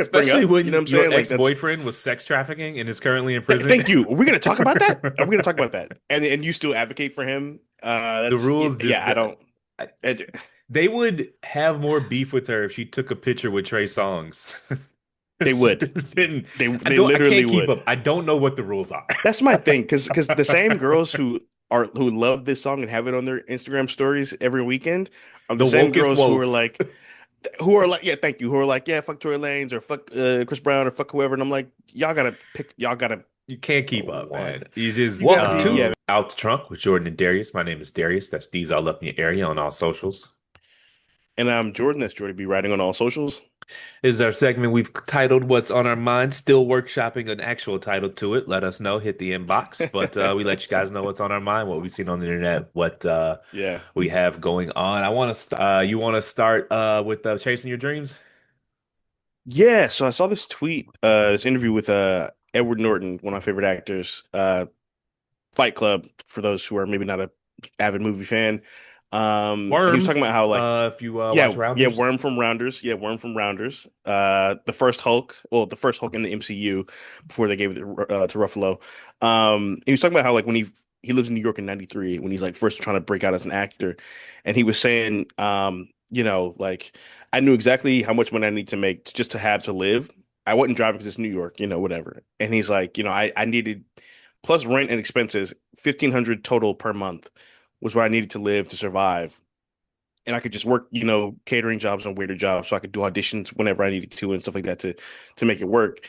bring Especially up. You know what when I'm your saying? Like that's ex-boyfriend was sex trafficking and is currently in prison. thank you. Are we gonna talk about that? Are we gonna talk about that? And you still advocate for him? The That's rules yeah. just I don't. I- It, they would have more beef with her if she took a picture with Trey Songz. they would. Then They I literally can't keep would. up. I don't know what the rules are. That's my thing, because the same girls who love this song and have it on their Instagram stories every weekend are the The same wokest girls wokes. who are like, yeah, thank you, who are like, yeah, fuck Tory Lanez or fuck Chris Brown or fuck whoever, and I'm like, y'all gotta You can't keep up, one, man. You just you gotta be, yeah. out the trunk with Jordan and Darius. My name is Darius. That's D's all up in your area on all socials. And I'm Jordan. That's Jordan. Be writing on all socials. This is our segment we've titled What's on Our Mind. Still workshopping an actual title to it. Let us know. Hit the inbox. But we let you guys know what's on our mind, what we've seen on the internet, what Yeah, we have going on. I want to you want to start with chasing your dreams? yeah. So I saw this tweet, this interview with Edward Norton, one of my favorite actors. Fight Club, for those who are maybe not a avid movie fan. And he was Worm. talking about how like, If you watch yeah, Rounders. Worm from Rounders, yeah, Worm from Rounders. The first Hulk, well, the first Hulk in the MCU before they gave it to Ruffalo. He was talking about how like when he lives in New York in '93 when he's like first trying to break out as an actor, and he was saying, like I knew exactly how much money I need to make just to have to live. I wasn't driving because it's New York, whatever. And he's like, I needed plus rent and expenses, 1,500 total per month was what I needed to live to survive. And I could just work, catering jobs and waiter jobs, so I could do auditions whenever I needed to and stuff like that to make it work.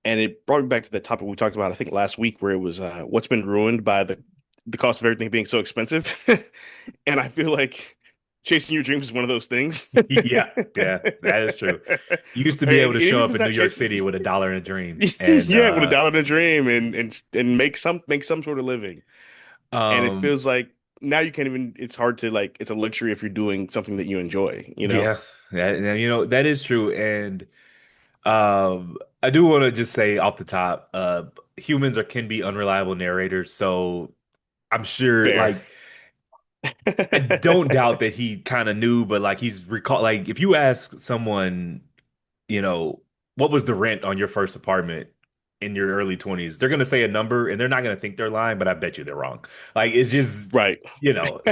And it brought me back to the topic we talked about, I think last week, where it was what's been ruined by the cost of everything being so expensive. And I feel like chasing your dreams is one of those things. Yeah, yeah, that is true. You used to be able And to even show if up it's in New not York chasing, City with $1 in a dream, and yeah, with a dollar and a dream and make some sort of living. And it um, feels like now you can't even, it's hard to like, it's a luxury if you're doing something that you enjoy. yeah, that is true, and I do want to just say off the top, humans can be unreliable narrators, so I'm sure, Fair. like, I don't doubt that he kind of knew, but like he's recall, like if you ask someone, you know, what was the rent on your first apartment in your early 20s, they're gonna say a number and they're not gonna think they're lying, but I bet you they're wrong. Like it's just, Right.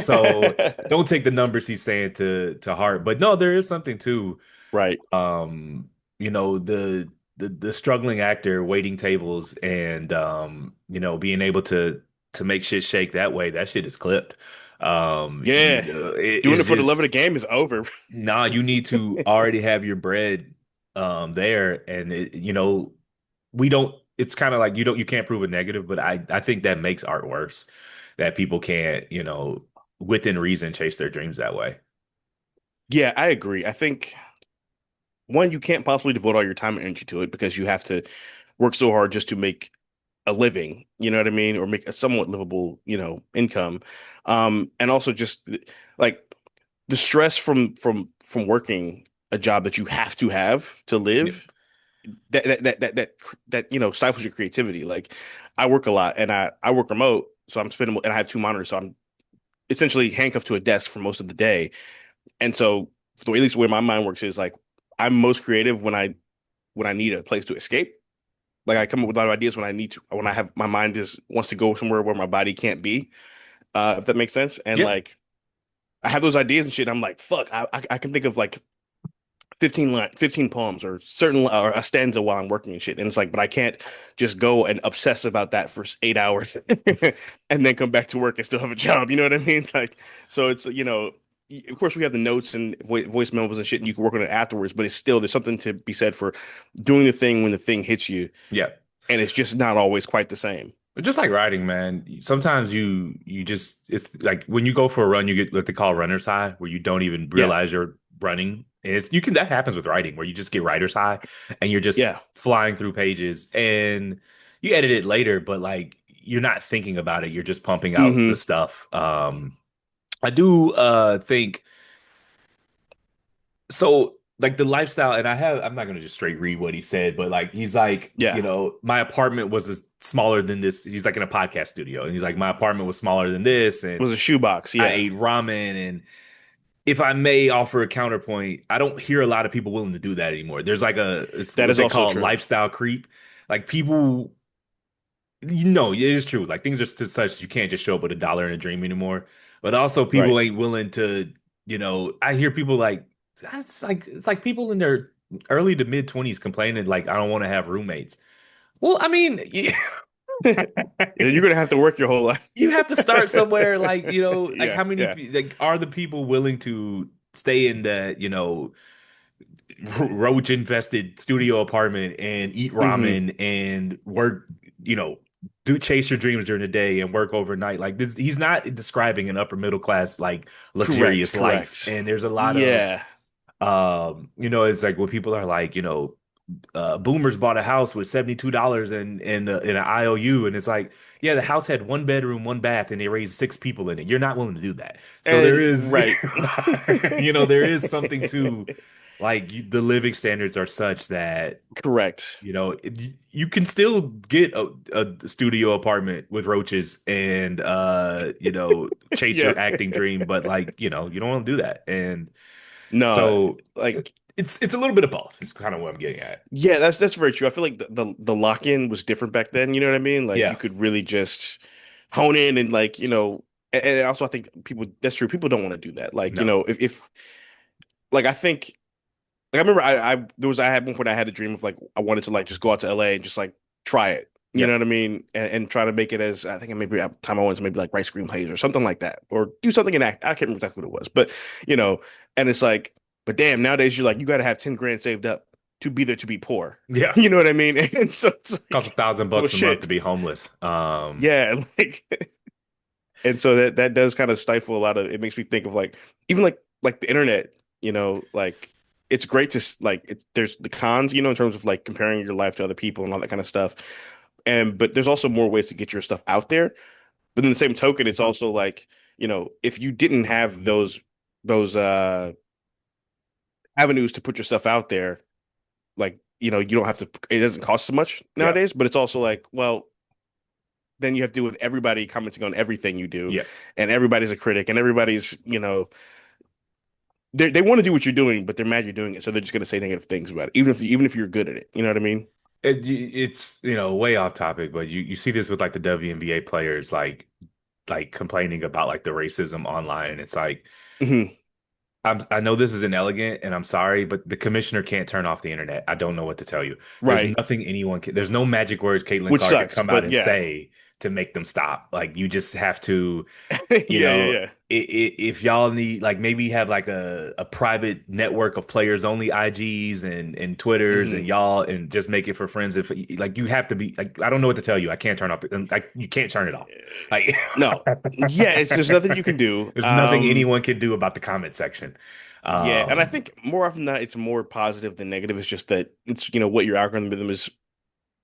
so don't take the numbers he's saying to heart. But no, there is something to Right. um, the struggling actor waiting tables and being able to make shit shake that way. That shit is clipped. Yeah. Doing It's it for the love of just the game is over. nah, you need to already have your bread there and we don't it's kind of like you can't prove a negative, but I think that makes art worse that people can't, within reason chase their dreams that way. Yeah, I agree. I think one, you can't possibly devote all your time and energy to it because you have to work so hard just to make a living, you know what I mean? Or make a somewhat livable, income. And also just like the stress from working a job that you have to Yeah. live that stifles your creativity. Like I work a lot and I work remote, so I'm spending and I have two monitors, so I'm essentially handcuffed to a desk for most of the day. And so the way, at least the way my mind works is like I'm most creative when I need a place to escape. Like I come up with a lot of ideas when I need to, when I have my mind is wants to go somewhere where my body can't be. If that makes sense. And Yeah. like I have those ideas and shit. And I'm like, fuck, I can think of like 15 poems or or a stanza while I'm working and shit. And it's like, but I can't just go and obsess about that for 8 hours and then come back to work and still have a job. You know what I mean? Like, so it's, of course we have the notes and voice memos and shit, and you can work on it afterwards, but it's still, there's something to be said for doing the thing when the thing hits you. Yeah. And it's just not always quite the same. But just like riding, man, sometimes you just it's like when you go for a run, you get what they call runner's high, where you don't even Yeah. realize you're running. And it's you can that happens with writing, where you just get writer's high and you're just Yeah. flying through pages and you edit it later, but like you're not thinking about it, you're just pumping out the Hmm. stuff. I do think so like the lifestyle, and I'm not gonna just straight read what he said, but like he's like, Yeah. my apartment was smaller than this. He's like in a podcast studio, and he's like, my apartment was smaller than this, It and was a shoebox. I Yeah. ate ramen, and if I may offer a counterpoint, I don't hear a lot of people willing to do that anymore. There's like it's That what is they also call true. lifestyle creep. Like people, it is true. Like things are such you can't just show up with a dollar and a dream anymore. But also Right. people ain't willing to, I hear people like it's like people in their early to mid 20s complaining like I don't want to have roommates. Well, I mean, You're gonna have to work your whole life. you have to start somewhere. Like like Yeah, how many yeah. like are the people willing to stay in that roach infested studio apartment and eat Hmm. ramen and work, you know, do chase your dreams during the day and work overnight. Like this, he's not describing an upper middle class like Correct, luxurious life. correct. And there's a lot of Yeah. it's like when people are like, boomers bought a house with $72 in an IOU, and it's like, yeah, the house had one bedroom, one bath, and they raised six people in it. You're not willing to do that. So there And is, right. there is something to like the living standards are such that Correct. you can still get a studio apartment with roaches and chase Yeah. your acting dream, but like you don't want to do that, and No, so like it's a little bit of both. Is kind of what I'm getting at. yeah, that's very true. I feel like the lock-in was different back then, you know what I mean? Like you Yeah. could really just hone in and like, and also I think people that's true. People don't want to do that. Like, No. if like I think like I remember I had one point I had a dream of like I wanted to like just go out to LA and just like try it. You know Yep. what I mean? And try to make it as I think maybe at the time I wanted to maybe like write screenplays or something like that. Or do something in act. I can't remember exactly what it was. But you know, and it's like, but damn, nowadays you're like you gotta have 10 grand saved up to be there to be poor. Yeah. You know what I mean? And so it's Costs a like, thousand well bucks a month to shit. be homeless. Yeah, like and so that does kind of stifle a lot of it makes me think of like even like the internet, like it's great to like there's the cons, in terms of like comparing your life to other people and all that kind of stuff. And but there's also more ways to get your stuff out there. But in the same token, it's also like, if you didn't have those avenues to put your stuff out there, like, you don't have to it doesn't cost so much Yeah. nowadays, but it's also like, well, then you have to deal with everybody commenting on everything you do, Yeah. and everybody's a critic, and everybody's, they want to do what you're doing, but they're mad you're doing it, so they're just going to say negative things about it, even if you're good at it. You know what I mean? It's way off topic, but you see this with like the WNBA players like complaining about like the racism online, and it's like Hmm. I know this is inelegant and I'm sorry, but the commissioner can't turn off the internet. I don't know what to tell you. There's Right. nothing anyone can, there's no magic words Caitlin Which Clark can sucks, come out but and yeah. say to make them stop. Like you just have to, Yeah, you yeah, know, yeah. if y'all need like maybe have like a private network of players only IGs and Twitters and Hmm. y'all and just make it for friends. If like you have to be like I don't know what to tell you. I can't turn off like you can't turn it off. Like No. Yeah, it's there's nothing you can do. there's nothing anyone can do about the comment section. Yeah, and I Um, think more often than not, it's more positive than negative. It's just that it's what your algorithm is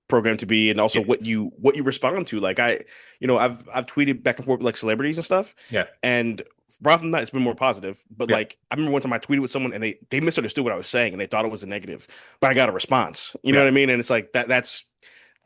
programmed to be, and also yeah, what you respond to. Like I've tweeted back and forth with like celebrities and stuff, yeah, and more often than not, it's been more positive. But yeah. like I remember one time I tweeted with someone and they misunderstood what I was saying and they thought it was a negative, but I got a response. You know Yeah. what I mean? And it's like that's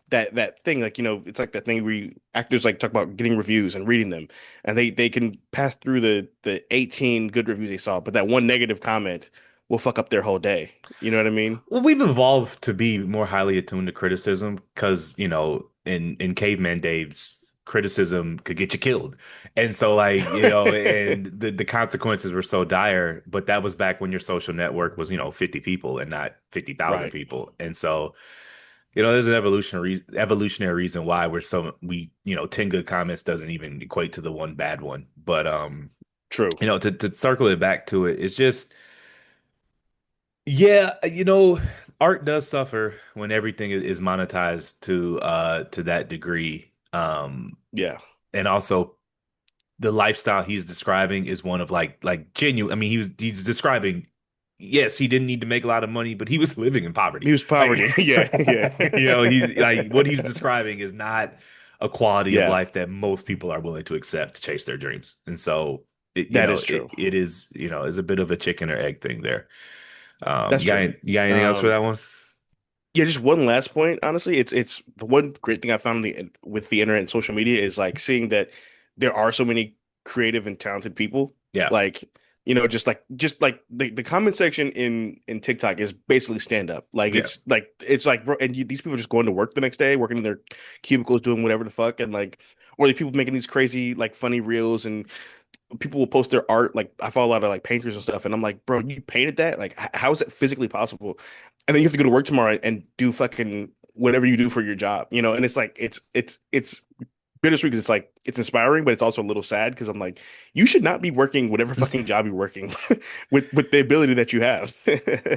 that thing, like, it's like that thing where actors like talk about getting reviews and reading them, and they can pass through the 18 good reviews they saw, but that one negative comment will fuck up their whole day. You know what I mean? Well, we've evolved to be more highly attuned to criticism because, in caveman days, criticism could get you killed. And so like, and the consequences were so dire, but that was back when your social network was, 50 people and not 50,000 Right. people. And so, there's an evolutionary reason why we, 10 good comments doesn't even equate to the one bad one. But True. to circle it back to it, it's just yeah, art does suffer when everything is monetized to that degree. Yeah. And also the lifestyle he's describing is one of like genuine. I mean, he's describing, yes, he didn't need to make a lot of money, but he was living in He poverty. was Like, poverty. Yeah. Yeah. he's like what he's describing is not a quality of Yeah. life that most people are willing to accept to chase their dreams. And so That is true. it is, is a bit of a chicken or egg thing there. That's true. You got anything else for um that one? yeah, just one last point. Honestly, it's the one great thing I found with the internet and social media is like seeing that there are so many creative and talented people. Yeah. Like just like the comment section in TikTok is basically stand up. Like Yeah. it's like bro, and these people are just going to work the next day, working in their cubicles, doing whatever the fuck, and like, or the people making these crazy like funny reels, and people will post their art. Like I follow a lot of like painters and stuff, and I'm like, bro, you painted that? Like, how is that physically possible? And then you have to go to work tomorrow and do fucking whatever you do for your job, and it's like it's bittersweet because it's like it's inspiring, but it's also a little sad because I'm like, you should not be working whatever fucking job you're working with the ability that you have.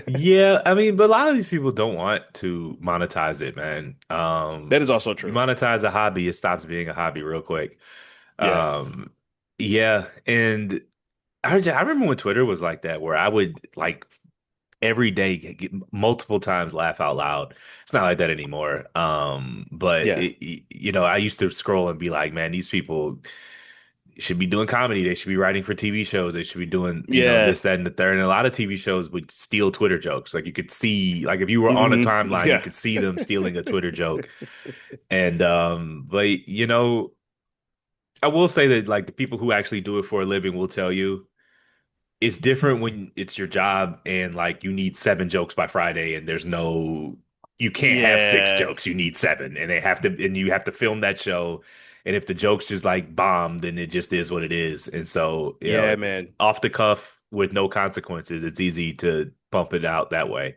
Yeah, I mean, but a lot of these people don't want to monetize it, man. That is also You true. monetize a hobby, it stops being a hobby real quick. Yeah. Um, yeah, and I remember when Twitter was like that, where I would like every day get multiple times laugh out loud. It's not like that anymore. But Yeah. I used to scroll and be like, man, these people should be doing comedy. They should be writing for TV shows. They should be doing, Yeah. this, that, and the third. And a lot of TV shows would steal Twitter jokes. Like you could see, like if you were on a timeline, you Yeah. could see them stealing a Twitter joke. And but I will say that like the people who actually do it for a living will tell you it's different when it's your job and like you need seven jokes by Friday and you can't have six Yeah. jokes, you need seven and you have to film that show. And if the jokes just like bomb, then it just is what it is. And so, Yeah, man. off the cuff with no consequences, it's easy to bump it out that way.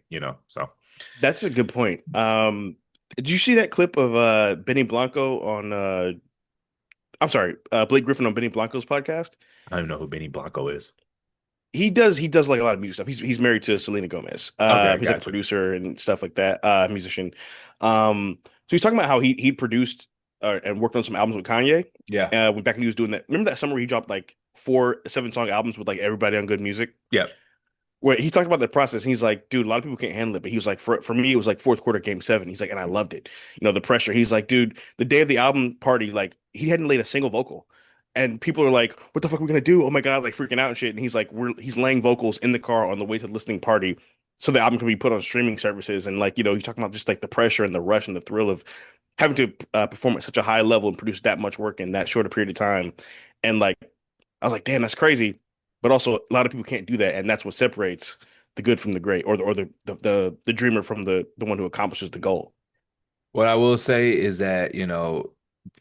So That's a good point. Did you see that clip of Benny Blanco on I'm sorry, Blake Griffin on Benny Blanco's podcast? I don't even know who Benny Blanco is. He does like a lot of music stuff. He's married to Selena Gomez. Okay, He's like a gotcha. producer and stuff like that, musician. So he's talking about how he produced and worked on some albums with Kanye. Yeah. When back when he was doing that. Remember that summer he dropped like 4 7 song albums with like everybody on Good Music? Yeah. Where he talked about the process, and he's like, dude, a lot of people can't handle it. But he was like, for me, it was like fourth quarter, game seven. He's like, and I loved it. The pressure. He's like, dude, the day of the album party, like he hadn't laid a single vocal. And people are like, what the fuck are we gonna do? Oh my God, like freaking out and shit. And he's like, he's laying vocals in the car on the way to the listening party so the album can be put on streaming services. And like, he's talking about just like the pressure and the rush and the thrill of having to perform at such a high level and produce that much work in that short a period of time. And like, I was like, damn, that's crazy. But also, a lot of people can't do that, and that's what separates the good from the great, or the dreamer from the one who accomplishes the goal. What I will say is that,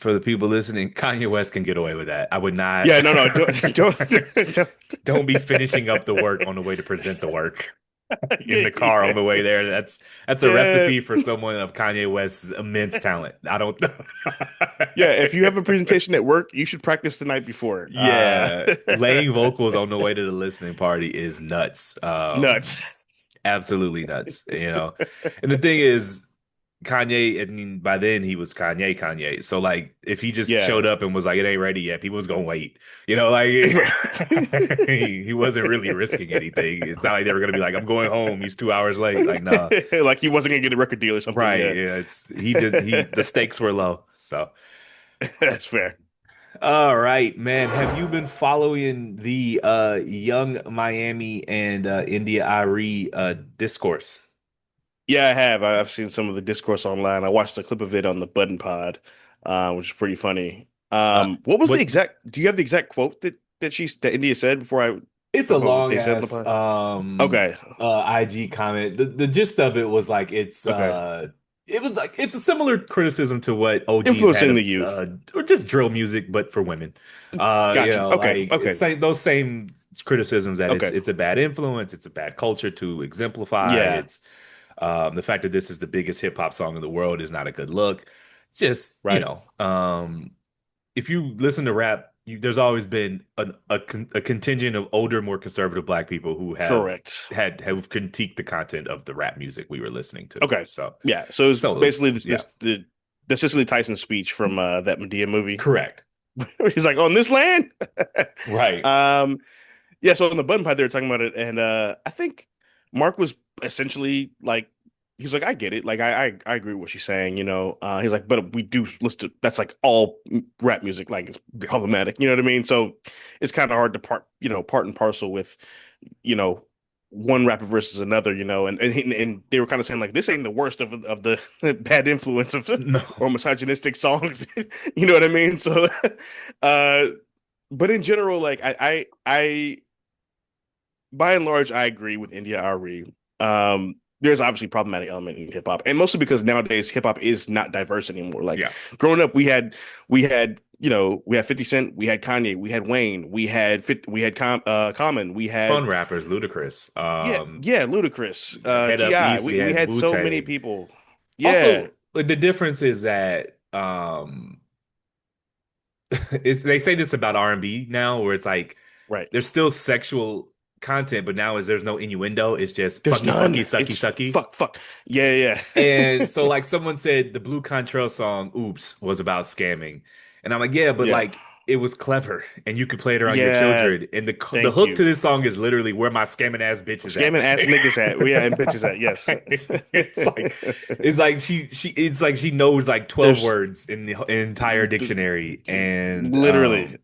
for the people listening, Kanye West can get away with that. I would not Yeah, no, no, don't, don't, don't be finishing up the work on the way to present the work in yeah, the car on yeah, the way there. That's a yeah, recipe for someone of Kanye West's immense talent. I don't yeah. If you have a presentation at work, you should practice the night before. Yeah, laying vocals on the way to the listening party is nuts. Nuts. Absolutely nuts, you know. And the thing is, Kanye, I mean, by then he was Kanye. So like, if he just Yeah, showed up and was like, "It ain't ready yet," people was gonna wait. Like right. he wasn't really risking anything. It's not like they were gonna be like, "I'm going home. He's 2 hours late." Like, nah, Like he wasn't gonna get a record deal or something. right? Yeah, Yeah, the stakes were low. So, that's fair. all right, man. Have you been following the Young Miami and India Arie discourse? Yeah, I have. I've seen some of the discourse online. I watched a clip of it on the Button Pod, which is pretty funny. Uh, What was the what exact? Do you have the exact quote that India said before I It's a talk about what long they said on the ass pod? Okay, IG comment. The gist of it was like okay. it's a similar criticism to what OG's had Influencing the of youth. or just drill music but for women. Gotcha. Okay, Like it's okay, those same criticisms that it's okay. it's a bad influence, it's a bad culture to exemplify. Yeah, It's the fact that this is the biggest hip hop song in the world is not a good look. Just, right. if you listen to rap, there's always been a contingent of older, more conservative black people who Correct. have critiqued the content of the rap music we were listening to. Okay. So, Yeah. So it's so it was, basically this, yeah, this the Cicely Tyson speech from that Medea movie. correct, He's like, on this land. right. Um, yeah, so on the button pod they were talking about it, and I think Mark was essentially like, he's like, I get it, like I agree with what she's saying, he's like, but we do listen to that's like all rap music, like it's problematic, you know what I mean? So it's kind of hard to part and parcel with, you know, one rapper versus another, and they were kind of saying like this ain't the worst of the bad influence of No, or misogynistic songs, you know what I mean? So, uh, but in general, like I by and large, I agree with India Arie. There's obviously problematic element in hip hop, and mostly because nowadays hip hop is not diverse anymore. Like Yeah. growing up, we had 50 Cent, we had Kanye, we had Wayne, we had Common, we had Fun rappers, Ludacris. yeah, Ludacris, Head Up Ti. East, we We had had so many Wu-Tang. people. Yeah, Also, like, the difference is that they say this about R&B now, where it's like right. there's still sexual content, but now is there's no innuendo. It's just There's fucky, fucky, none. sucky, It's sucky. fuck, fuck. Yeah, And yeah, so, like, someone said the Blue Contrail song "Oops" was about scamming, and I'm like, yeah, but yeah, like it was clever, and you could play it around your yeah. children. And the Thank hook you. to this song is literally "Where my scamming ass bitch is at." Scamming ass niggas at. Yeah, and bitches at. Yes. It's like it's like she knows like 12 There's words in the entire dictionary, and literally.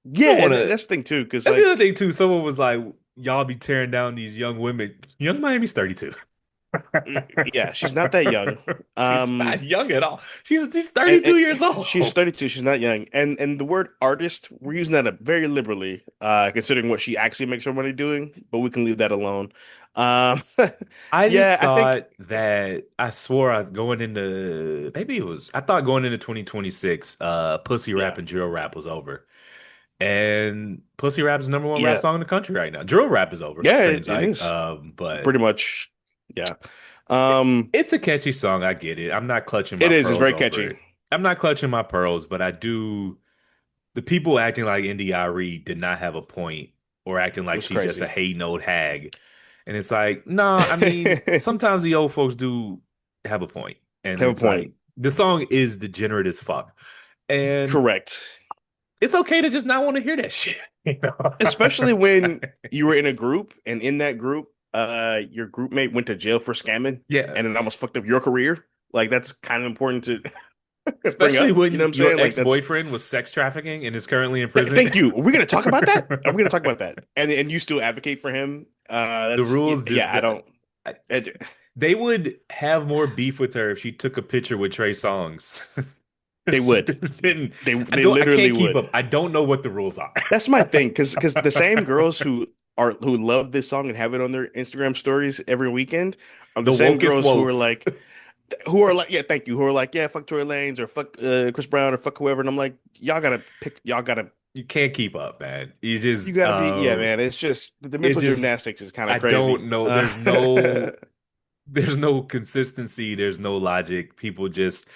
you don't Yeah, want and to. that's the thing too, because That's the other like, thing too. Someone was like, "Y'all be tearing down these young women." Young Miami's 32. yeah, she's not that young. She's not young at all. She's And 32 years she's old. 32. She's not young. And the word artist, we're using that very liberally, considering what she actually makes her money doing. But we can leave that alone. Um, I yeah, just I think thought that I swore I was going into maybe it was I thought going into 2026, pussy rap yeah, and drill rap was over. And pussy rap is the number one rap yeah, song in the country right now. Drill rap is over, yeah. seems It like. is But pretty much, yeah. Um, it's a catchy song. I get it. I'm not clutching my it is. It's pearls very over catchy. it. I'm not clutching my pearls, but I do. The people acting like Indy Ari did not have a point, or acting It like was she's just a crazy. hating old hag. And it's like, nah, I mean, sometimes the old folks do have a point. And Have a it's like, point. the song is degenerate as fuck. And Correct. it's okay to just not want to hear that shit. You know? Especially when you were in a group and in that group, your group mate went to jail for scamming Yeah. and it almost fucked up your career. Like that's kind of important to bring Especially up. You know what when I'm your saying? Like that's ex-boyfriend was sex trafficking and is currently in prison. thank you. Are we gonna talk about that? Are we gonna talk about that? And you still advocate for him? The That's rules yeah, just I don't they would have more beef with her if she took a picture with Trey Songz. they would. Then They I literally can't keep would. up. I don't know what the rules are. That's my thing, because the same girls who love this song and have it on their Instagram stories every weekend are the The same wokest girls wokes. who are like, yeah, thank you, who are like, yeah, fuck Tory Lanez or fuck Chris Brown or fuck whoever, and I'm like, You can't keep up, man. you gotta be, yeah, man. It's just the It mental just gymnastics is kind of I crazy. don't know. There's no consistency, there's no logic. People just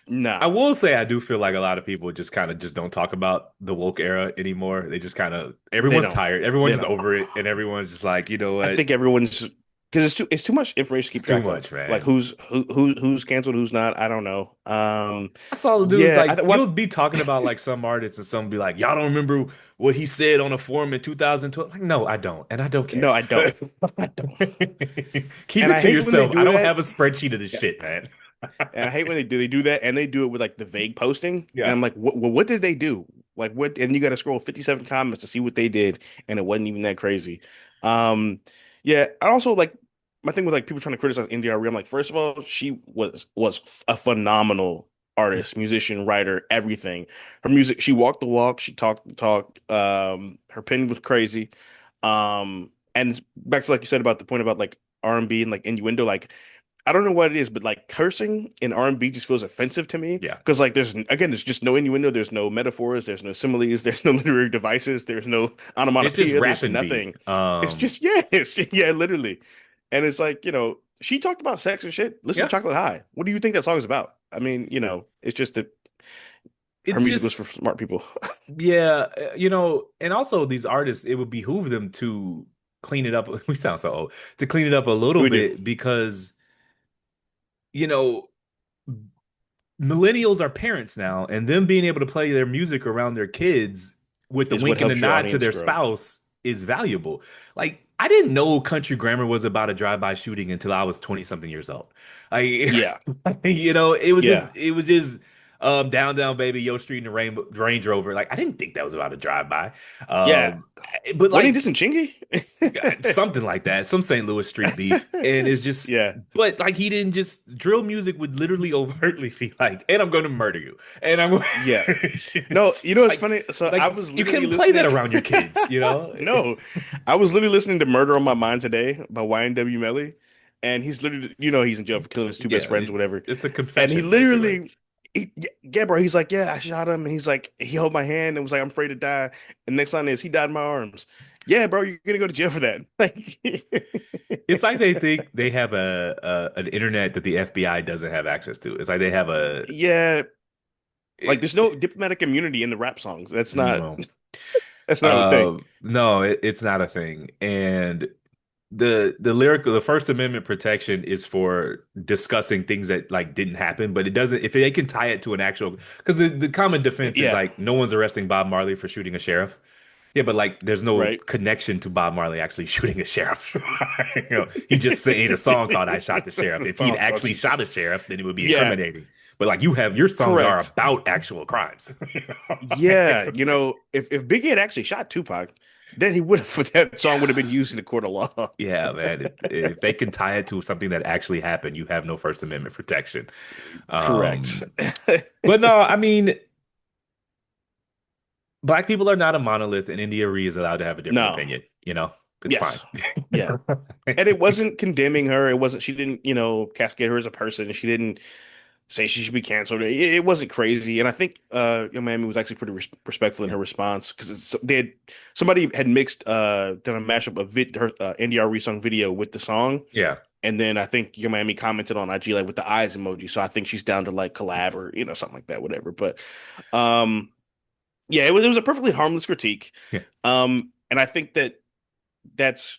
I Nah, will say I do feel like a lot of people just kind of just don't talk about the woke era anymore. They just kind of they everyone's don't, tired. Everyone's they just don't. over it and everyone's just like, you know I what? think everyone's because it's too much information to It's keep too track much, of. Like man. who's canceled, who's not. I don't know. I saw the dude Yeah, like you'll what? be talking about like some artists and some be like, y'all don't remember what he said on a forum in 2012. Like, no, I don't, and I don't care. No, I don't. I don't. Keep And it I to hate when they yourself. I do don't that. have a spreadsheet of this Yeah. shit, man. And I hate when they do that, and they do it with like the vague posting. And Yeah. I'm like, what did they do? Like what? And you got to scroll 57 comments to see what they did, and it wasn't even that crazy. Um, yeah. I also like my thing with like people trying to criticize India. I'm like, first of all, she was a phenomenal artist, musician, writer, everything. Her music, she walked the walk, she talked the talk. Her pen was crazy. And back to like you said about the point about like R&B and like innuendo, like. I don't know what it is, but like cursing in R&B just feels offensive to me Yeah. because like there's just no innuendo, there's no metaphors, there's no similes, there's no literary devices, there's no It's just onomatopoeia, rap there's and beat. nothing. It's just yeah, it's just, yeah, literally. And it's like, she talked about sex and shit. Listen to Yeah. Chocolate High. What do you think that song is about? I mean, it's just that her It's music was just for smart people. yeah, and also these artists, it would behoove them to clean it up. We sound so old to clean it up a little We do. bit because you know millennials are parents now, and them being able to play their music around their kids with the Is what wink and the helps your nod to audience their grow. spouse is valuable. Like I didn't know Country Grammar was about a drive-by shooting until I was 20 something years old. I Yeah. it was Yeah. just Down Down Baby, Yo Street and the Range Rover. Like I didn't think that was about a drive by. Yeah. But Wasn't he like dissing Chingy? something like that, some St. Louis street beef. And it's just, Yeah. but like he didn't just drill music would literally overtly be like, and I'm going to murder you. And I'm, Yeah. No, it's you know just what's funny? So I was you literally can play that listening. around your kids, you know? No, I was literally listening to Murder on My Mind today by YNW Melly. And he's literally, he's in jail for killing his two best Yeah, friends or whatever. it's a And he confession, basically. literally, yeah, bro, he's like, yeah, I shot him. And he's like, he held my hand and was like, I'm afraid to die. And next line is, he died in my arms. Yeah, bro, you're gonna go to jail for that. Like, It's like they think they have an internet that the FBI doesn't have access to. It's like they have yeah, like it, there's no diplomatic immunity in the rap songs. no. That's not a thing. No, it's not a thing. And the First Amendment protection is for discussing things that like didn't happen, but it doesn't if they can tie it to an actual because the common defense is Yeah, like no one's arresting Bob Marley for shooting a sheriff. Yeah, but like there's no right. connection to Bob Marley actually shooting a sheriff. He just made a song called I Shot the Sheriff. The If he'd song called actually Jesus. shot a sheriff, then it would be Yeah, incriminating. But like you have your songs are correct. about actual crimes. Yeah, if Biggie had actually shot Tupac, then he would have that song would have been used in the court of law. Yeah, man. If they can tie it to something that actually happened, you have no First Amendment protection. Correct. Um, but no, I mean, black people are not a monolith, and India Arie is allowed to have a different No. opinion. You know, it's fine. Yes. Yeah. And it wasn't condemning her. It wasn't, she didn't, castigate her as a person. She didn't say she should be canceled. It wasn't crazy. And I think Miami was actually pretty respectful in her response because somebody had mixed done a mashup of her NDR song video with the song. Yeah, And then I think Miami commented on IG like with the eyes emoji. So I think she's down to like collab or something like that, whatever. But um yeah, it was a perfectly harmless critique. yeah, And I think that's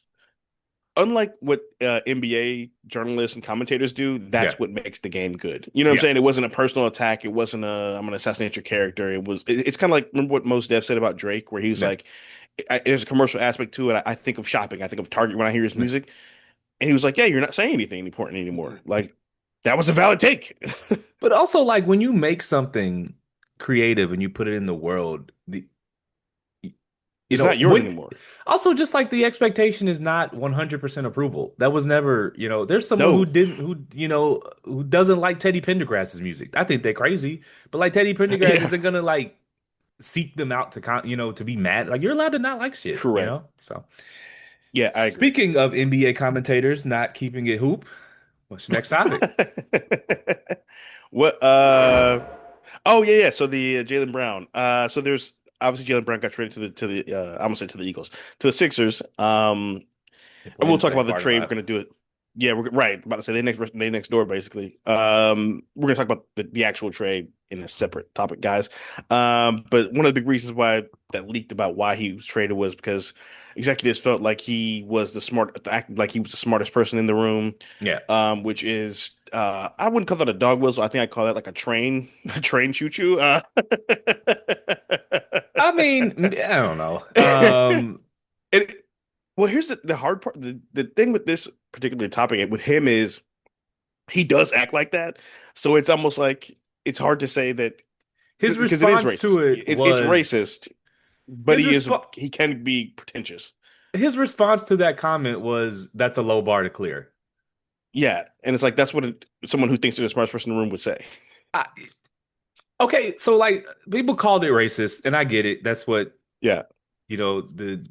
unlike what NBA journalists and commentators do, yeah, that's what makes the game good. You know what I'm yeah, saying? It wasn't a personal attack. It wasn't a I'm gonna assassinate your character. It's kind of like remember what Mos Def said about Drake, where he was yeah, like, there's a commercial aspect to it. I think of shopping. I think of Target when I hear his yeah. music, and he was like, yeah, you're not saying anything important anymore. Like that was a valid take. But also, like when you make something creative and you put it in the world, It's not yours when anymore. also just like the expectation is not 100% approval. That was never, there's someone who No. didn't, who doesn't like Teddy Pendergrass's music. I think they're crazy, but like Teddy Pendergrass Yeah. isn't gonna like seek them out to to be mad. Like you're allowed to not like shit. Correct. So Yeah, I agree. speaking of NBA commentators not keeping it hoop, what's your next topic? What? Oh yeah, yeah. So the Jaylen Brown. So there's obviously Jaylen Brown got traded to the I almost said to the Eagles to the Sixers. They And play in we'll the talk same about the parking trade. We're lot. gonna do it. Yeah, we're right. About to say they next door basically. We're gonna talk about the actual trade in a separate topic, guys. But one of the big reasons why that leaked about why he was traded was because executives felt like he was acted like he was the smartest person in the room, Yeah. which is I wouldn't call that a dog whistle. I think I call that like a train, a train choo choo. I mean, I don't know. It, well, here's the hard part. The thing with this particular topic with him is he does act like that. So it's almost like it's hard to say that His because it is response racist. to it It's was racist, but his response. he can be pretentious. His response to that comment was, "That's a low bar to clear." Yeah, and it's like that's what someone who thinks they're the smartest person in the room would say. I, okay, so like people called it racist, and I get it. That's what Yeah, the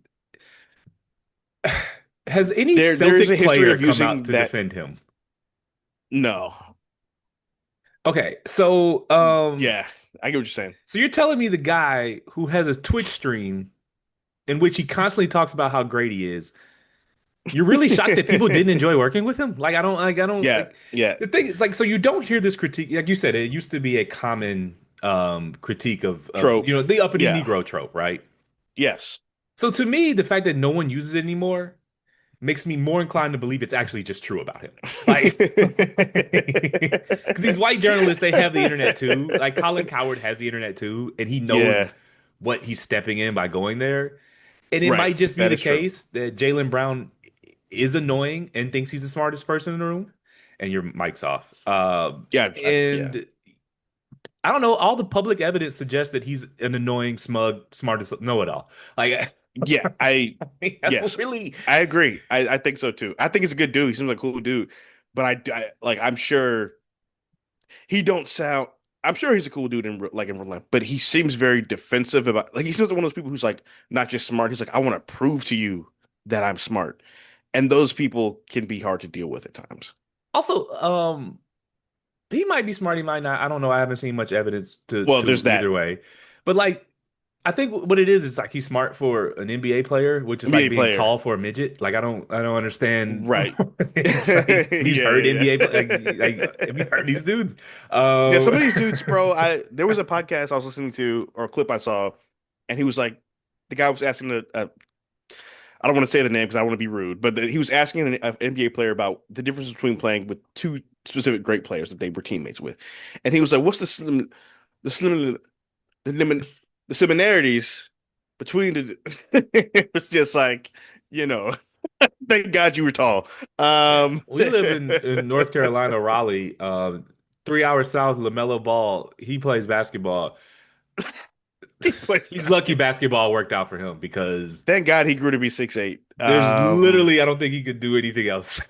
has any there is a Celtic history player of come out using to that. defend him? No, Okay, so yeah, I get what you're saying. so you're telling me the guy who has a Twitch stream in which he constantly talks about how great he is. You're really shocked that people didn't enjoy working with him? Like I don't Yeah, like yeah, the thing is like so you don't hear this critique like you said it used to be a common critique of trope. the uppity Yeah, Negro trope, right? yes. So to me, the fact that no one uses it anymore makes me more inclined to believe it's actually just true about him. Like because these white journalists, they have the internet too. Like Colin Coward has the internet too, and he knows Yeah, what he's stepping in by going there. And it right. might just be That the is true. case that Jaylen Brown is annoying and thinks he's the smartest person in the room, and your mic's off. Yeah, yeah. And I don't know. All the public evidence suggests that he's an annoying, smug, smartest know-it-all. Like, Yeah, I yes, really. I agree. I think so too. I think he's a good dude. He seems like a cool dude, but like I'm sure he don't sound. I'm sure he's a cool dude in real life, but he seems very defensive about like he seems like one of those people who's like not just smart. He's like I want to prove to you that I'm smart, and those people can be hard to deal with at times. Also, he might be smart, he might not. I don't know. I haven't seen much evidence Well, to there's either that way. But like, I think what it is like he's smart for an NBA player, which is like NBA being player, tall for a midget. Like I don't understand. right? It's Yeah, like have you yeah, heard NBA yeah. have you heard these dudes? Yeah, some Um, of these dudes, bro. I there was a podcast I was listening to or a clip I saw, and he was like, the guy was asking I don't want to say the name because I don't want to be rude, but he was asking an NBA player about the difference between playing with two specific great players that they were teammates with, and he was like, "What's the slim, the limit, the similarities between the?" It was just like, you know, thank God you were tall. yeah, Um, we live in North Carolina, Raleigh. 3 hours south, LaMelo Ball. He plays basketball. he plays He's lucky basketball. basketball worked out for him because Thank God he grew to be 6'8". there's literally I don't think he could do anything else.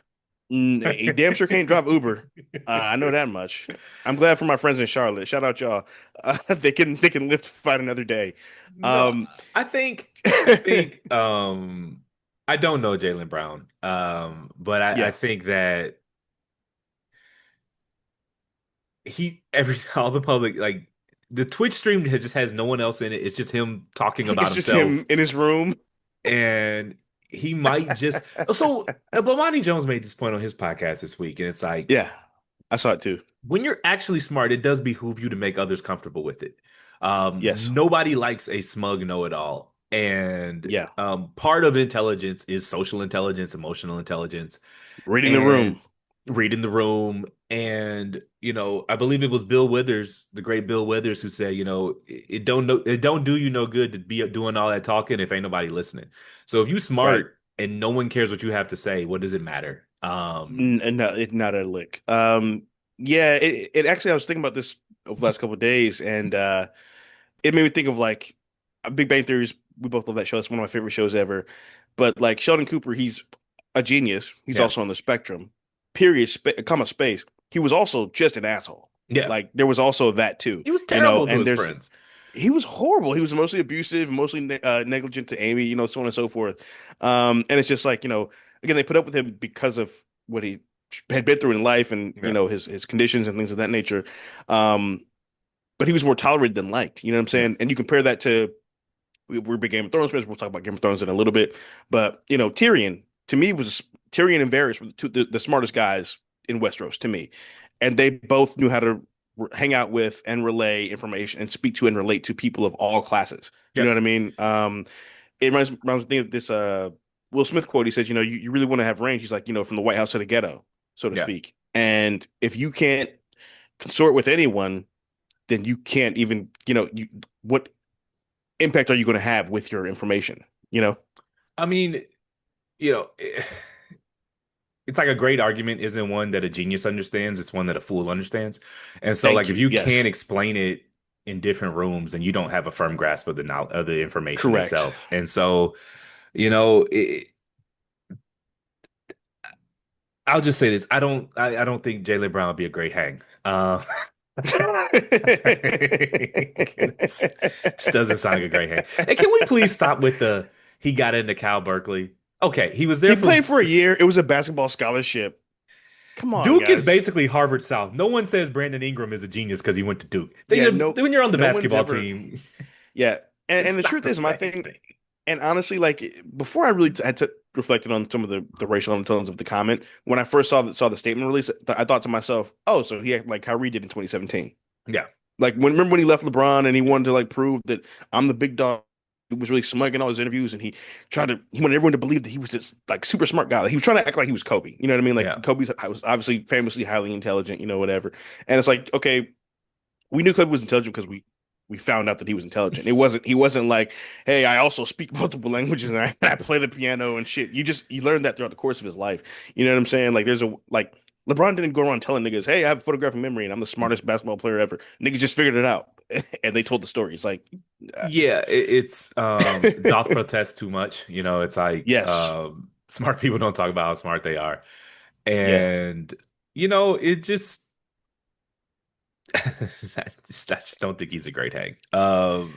He damn sure can't drive Uber. I know that much. I'm glad for my friends in Charlotte. Shout out y'all. They can live to fight another day. No, Um, I think I don't know Jaylen Brown. But I yeah, think that every all the public like the Twitch stream just has no one else in it. It's just him talking about it's just himself. him in his room. And he might just Bomani Jones made this point on his podcast this week, and it's like Yeah, I saw it too. when you're actually smart, it does behoove you to make others comfortable with it. Yes. Nobody likes a smug know-it-all. And Yeah. part of intelligence is social intelligence, emotional intelligence, Reading the and room. reading the room. And, I believe it was Bill Withers, the great Bill Withers, who said, it don't do you no good to be doing all that talking if ain't nobody listening. So if you Right. smart and no one cares what you have to say, what does it matter? No, not a lick. Yeah, it actually I was thinking about this over the last couple of days, and it made me think of like Big Bang Theories. We both love that show. It's one of my favorite shows ever. But like Sheldon Cooper, he's a genius. He's Yeah. also on the spectrum. Period. Comma space. He was also just an asshole. Yeah. Like there was also that too, He was terrible to And his there's friends. he was horrible. He was mostly abusive, mostly negligent to Amy, so on and so forth. And it's just like, again, they put up with him because of what he had been through in life and, Yeah. his conditions and things of that nature. Um, but he was more tolerated than liked. You know what I'm Yeah. saying? And you compare that to we're big Game of Thrones fans. We'll talk about Game of Thrones in a little bit. But Tyrion to me was Tyrion and Varys were the smartest guys in Westeros to me, and they both knew how to hang out with and relay information and speak to and relate to people of all classes. You know Yep. what I mean? It reminds me of this Will Smith quote. He says, you really want to have range. He's like, from the White House to the ghetto, so to Yeah. speak. And if you can't consort with anyone, then you can't even, what impact are you going to have with your information? You know? I mean, you know, eh, it's like a great argument isn't one that a genius understands, it's one that a fool understands. And so Thank like if you. you can't Yes. explain it in different rooms, then you don't have a firm grasp of the knowledge of the information Correct. itself. And so, you know, it, I'll just say this. I don't think Jaylen Brown would be a great hang. It's, just doesn't sound like a great hang. And can we please stop with the he got into Cal Berkeley? Okay, he was there He for played for a year. It was a basketball scholarship. Come on, Duke is guys. basically Harvard South. No one says Brandon Ingram is a genius because he went to Duke. Yeah, no, When you're on the no one's basketball ever. team, Yeah, and it's the not truth the is, my same thing, thing. and honestly, like before I really had to reflected on some of the racial undertones of the comment. When I first saw the statement release, I thought to myself, oh, so he acted like Kyrie did in 2017. Yeah. Like remember when he left LeBron and he wanted to like prove that I'm the big dog. He was really smug in all his interviews, and he wanted everyone to believe that he was this like super smart guy. Like, he was trying to act like he was Kobe. You know what I mean? Yeah. Like Kobe was obviously famously highly intelligent. Whatever. And it's like, okay, we knew Kobe was intelligent because we found out that he was intelligent. He wasn't like, hey, I also speak multiple languages and I play the piano and shit. You learned that throughout the course of his life. You know what I'm saying? Like there's a like LeBron didn't go around telling niggas, "Hey, I have a photographic memory and I'm the smartest basketball player ever." Niggas just figured it out, and they told the story. It's like, uh, Yeah, it's doth protest too much. It's like yes, smart people don't talk about how smart they are. yeah. And it just I just don't think he's a great hang.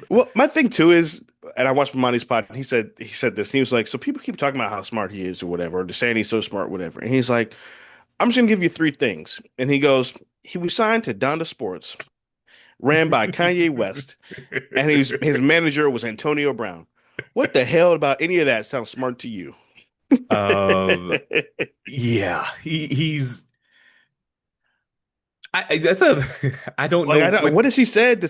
Well, my thing too is, and I watched Monty's pod, and he said this. He was like, so people keep talking about how smart he is or whatever, or they're saying he's so smart, whatever. And he's like, I'm just gonna give you three things. And he goes, he was signed to Donda Sports, ran by Kanye West, and his manager was Antonio Brown. What the hell about any of that sounds smart to you? um yeah, he's that's a I don't Like know I don't, what what has he said?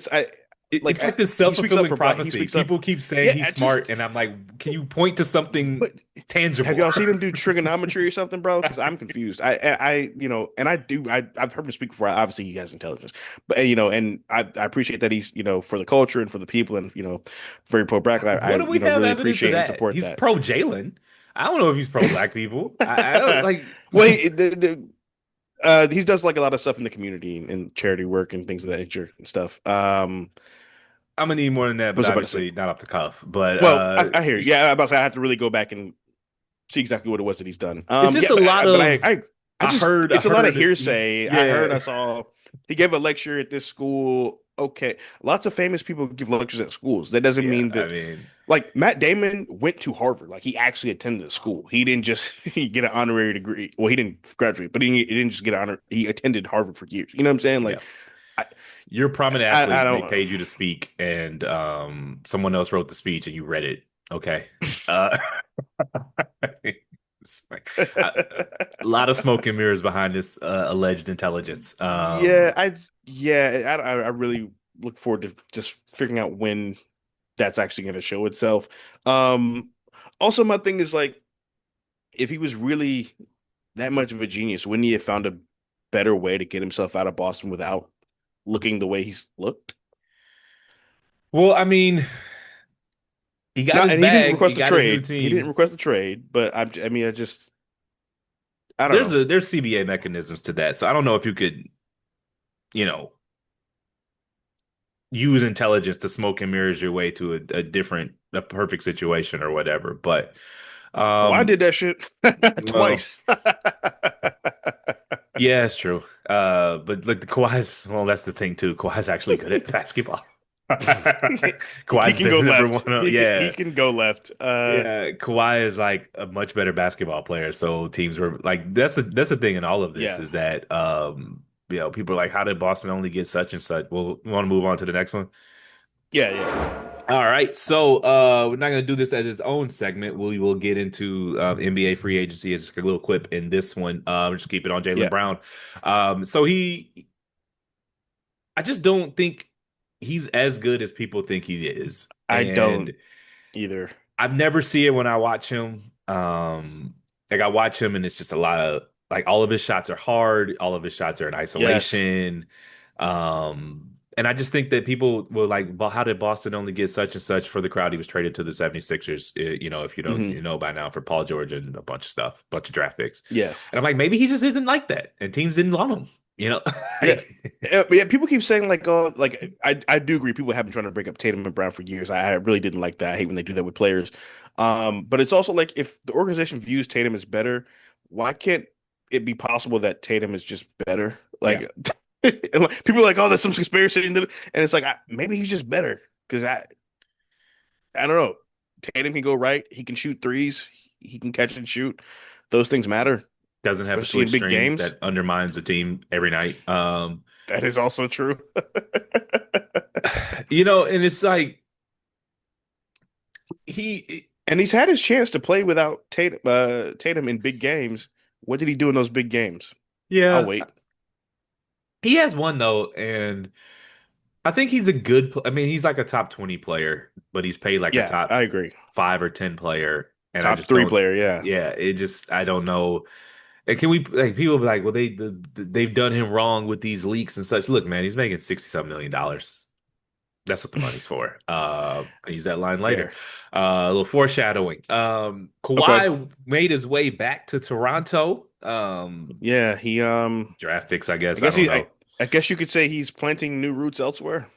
it's like this He speaks up self-fulfilling for black. He prophecy. speaks up. People keep saying Yeah, he's I smart, just. and I'm like, can you point to something But have tangible? y'all seen him do trigonometry or something, bro? Because I'm confused. And I've heard him speak before. Obviously, he has intelligence, but and I appreciate that he's for the culture and for the people and very pro black. I What do we have really evidence of appreciate and that? support He's that. pro Jalen. I don't know if he's pro black people. I don't like. Well, he does like a lot of stuff in the community and charity work and things of that nature and stuff. I'm gonna need more than that, What but was I about to say? obviously not off the cuff. But Well, I hear you. Yeah, I'm about to say I have to really go back and see exactly what it was that he's done. it's just Yeah, a but lot of I just I it's a lot of heard that hearsay. I heard, yeah, I saw he gave a lecture at this school. Okay, lots of famous people give lectures at schools. That doesn't yeah. mean I that mean, like Matt Damon went to Harvard. Like he actually attended the school. He didn't just get an honorary degree. Well, he didn't graduate, but he didn't just get an honor. He attended Harvard for years. You know what I'm saying? yeah. Like I You're a prominent I athlete and they don't. paid you to speak, and someone else wrote the speech and you read it. Okay. Uh, it's like, a lot of smoke and mirrors behind this alleged intelligence. Yeah, I really look forward to just figuring out when that's actually going to show itself. Um, Also, my thing is like, if he was really that much of a genius, wouldn't he have found a better way to get himself out of Boston without looking the way he's looked? Well, I mean, he got Not, his and he didn't bag, he request a got his new trade. He didn't team. request a trade, but I mean, I don't know. There's CBA mechanisms to that. So I don't know if you could, you know, use intelligence to smoke and mirrors your way to a perfect situation or whatever. But Kawhi um, did that shit well, twice. yeah, it's true. But like the Kawhi's, well, that's the thing too. Kawhi's actually good at basketball. He Kawhi's can go been number left. one. He Yeah, can go left. yeah. Kawhi is like a much better basketball player. So teams were like, that's the thing in all of this Yeah. is that people are like, how did Boston only get such and such? Well, we want to move on to the next one. Yeah, yeah. All right, so we're not going to do this as its own segment. We will get into NBA free agency as a little clip in this one. Just keep it on Jaylen Yeah. Brown. So I just don't think he's as good as people think he is, I don't and either. I've never see it when I watch him. Like I watch him, and it's just a lot of like all of his shots are hard, all of his shots are in Yes. isolation. And I just think that people will like, well, how did Boston only get such and such for the crowd? He was traded to the 76ers, if you don't Hmm. by now for Paul George and a bunch of stuff, a bunch of draft picks. Yeah. And I'm like, maybe he just isn't like that, and teams didn't want him, you know? Yeah. Like, Yeah, people keep saying like, oh, like I do agree. People have been trying to break up Tatum and Brown for years. I really didn't like that. I hate when they do that with players. But it's also like if the organization views Tatum as better, why can't it be possible that Tatum is just better? yeah, Like, and like, people are like, oh, there's some conspiracy, and it's like maybe he's just better because I don't know. Tatum can go right. He can shoot threes. He can catch and shoot. Those things matter, doesn't have a especially in Twitch big stream games. that undermines the team every night. That is also true. And it's like he, And he's had his chance to play without Tatum in big games. What did he do in those big games? I'll yeah, wait. he has one though, and I think he's a good. I mean, he's like a top 20 player, but he's paid like a Yeah, I top agree. 5 or 10 player, and I Top just three don't. player. Yeah, Yeah, it just I don't know. And can we like people be like, well, they've done him wrong with these leaks and such. Look, man, he's making 60-some million. That's what the money's for. I'll use that line later. fair. A little foreshadowing. Okay. Kawhi made his way back to Toronto. Yeah, he Draft picks, I guess. I I guess don't he know. I guess you could say he's planting new roots elsewhere.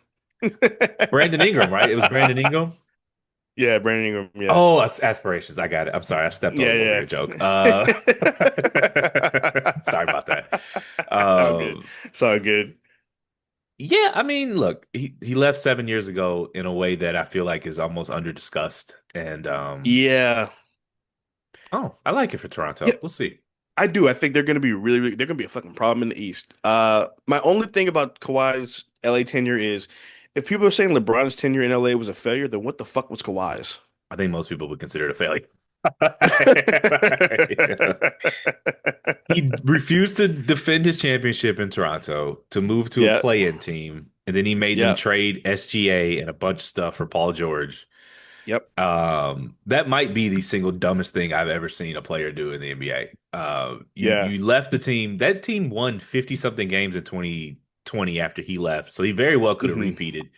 Brandon Ingram, right? It was Brandon Ingram. Yeah, Brandon Ingram. Yeah, Oh, aspirations. I got it. I'm sorry. I stepped all over yeah, your joke. yeah. Sorry about that. All good. Um, It's all good. yeah, I mean, look, he left 7 years ago in a way that I feel like is almost under discussed. And Yeah, oh, I like it for yeah. Toronto. We'll see. I do. I think they're going to be they're going to be a fucking problem in the East. My only thing about Kawhi's LA tenure is if people are saying LeBron's tenure in LA was a failure, then what the fuck was Kawhi's? I think most people would consider it a failure. He refused to defend his championship in Toronto to move to a Yeah, play-in team, and then he made them yeah, trade SGA and a bunch of stuff for Paul George. yep. That might be the single dumbest thing I've ever seen a player do in the NBA. Yeah. You left the team. That team won 50 something games in 2020 after he left, so he very well could have Hmm. repeated.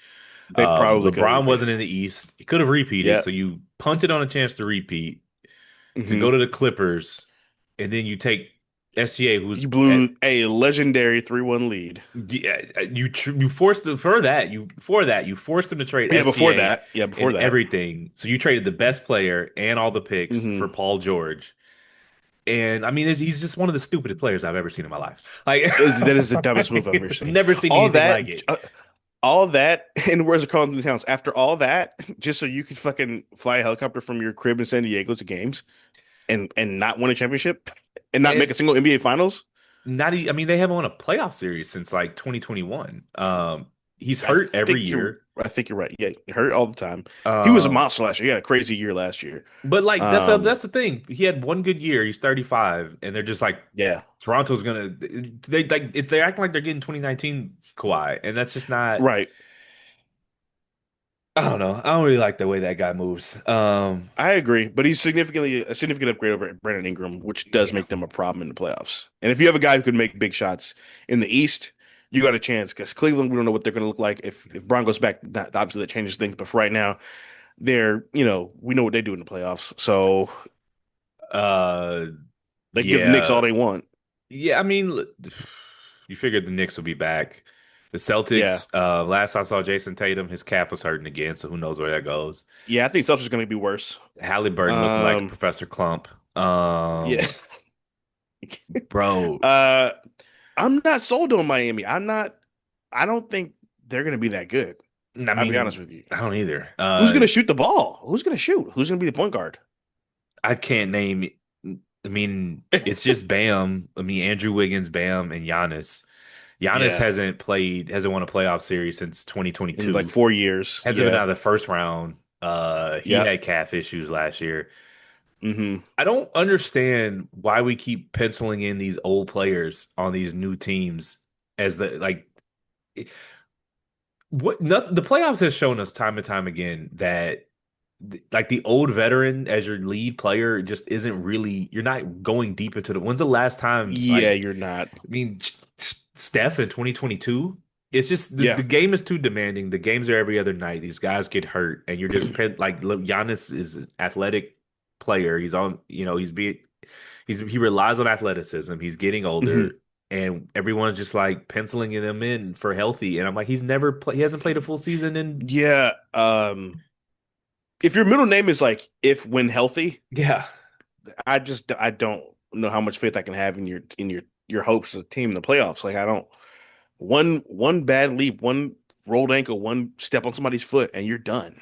They probably could have LeBron wasn't repeated. in the East. He could have repeated, Yeah. so you punted on a chance to repeat to go Hmm. to the Clippers, and then you take SGA, who's You at blew a legendary 3-1 lead. yeah, you forced them for that you forced them to trade Yeah, before SGA that. Yeah, before and that. everything. So you traded the best player and all the picks for Hmm. Paul George. And I mean, he's just one of the stupidest players I've ever seen in my life. Like That is the dumbest move I've ever I've seen. never seen All anything that, like it. all that, and where's the Carl Anthony Towns? After all that, just so you could fucking fly a helicopter from your crib in San Diego to games and not win a championship and not make And a single NBA Finals. I mean, they haven't won a playoff series since like 2021. He's I hurt every year. I think you're right. Yeah, he hurt all the time. He was a Um, monster last year. He had a crazy year last year. But like Um, that's the thing. He had one good year. He's 35, and they're just like yeah, Toronto's gonna they're acting like they're getting 2019 Kawhi, and that's just not. right. I don't know. I don't really like the way that guy moves. I agree, but he's significantly a significant upgrade over Brandon Ingram, which does Yeah. make them a problem in the playoffs. And if you have a guy who can make big shots in the East, you got a chance because Cleveland, we don't know what they're going to look like if Brown goes back. Obviously, that changes things. But for right now, we know what they do in the playoffs, so Uh, they can give the Knicks all yeah, they want. yeah. I mean, you figured the Knicks will be back. The Yeah, Celtics. Last I saw Jason Tatum, his calf was hurting again, so who knows where that goes. yeah, I think Celtics going to be worse. Halliburton looking like Um, Professor Clump. yeah. Bro. uh, I'm not sold on Miami. I'm not. I don't think they're going to be that good. I I'll be honest mean, with you. I don't either. Who's going to shoot the ball? Who's going to shoot? Who's going to be the point guard? I can't name. I mean, it's just Bam. I mean, Andrew Wiggins, Bam, and Giannis. Giannis Yeah, hasn't won a playoff series since in like 2022. 4 years. Hasn't been Yeah. out of the first round. He Yep. had calf issues last year. Hmm. I don't understand why we keep penciling in these old players on these new teams as the like what the playoffs has shown us time and time again that like the old veteran as your lead player just isn't really you're not going deep into the when's the last time Yeah, like you're not. I mean Steph in 2022 it's just the Yeah. game is too demanding the games are every other night these guys get hurt and you're just like look, Giannis is an athletic player he's on he relies on athleticism he's getting Hmm. older and everyone's just like penciling him in for healthy and I'm like he hasn't played a full season in Yeah. If your middle name is like if when healthy, yeah. I don't know how much faith I can have in your hopes as a team in the playoffs. Like I don't one bad leap, one rolled ankle, one step on somebody's foot, and you're done.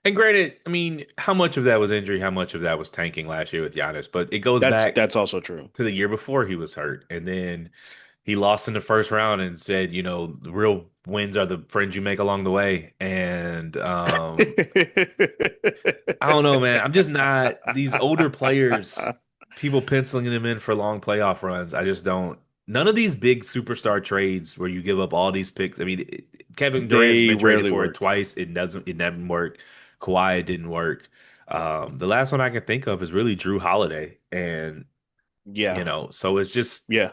And granted, I mean, how much of that was injury, how much of that was tanking last year with Giannis? But it goes back That's also true. to the year before he was hurt. And then he lost in the first round and said, the real wins are the friends you make along the way. And I don't know, man. I'm just not these older players, people penciling them in for long playoff runs. I just don't. None of these big superstar trades where you give up all these picks. I mean, Kevin Durant's They been traded rarely for it work. twice. It doesn't work. Kawhi it didn't work. The last one I can think of is really Drew Holiday, and Yeah. so it's just Yeah.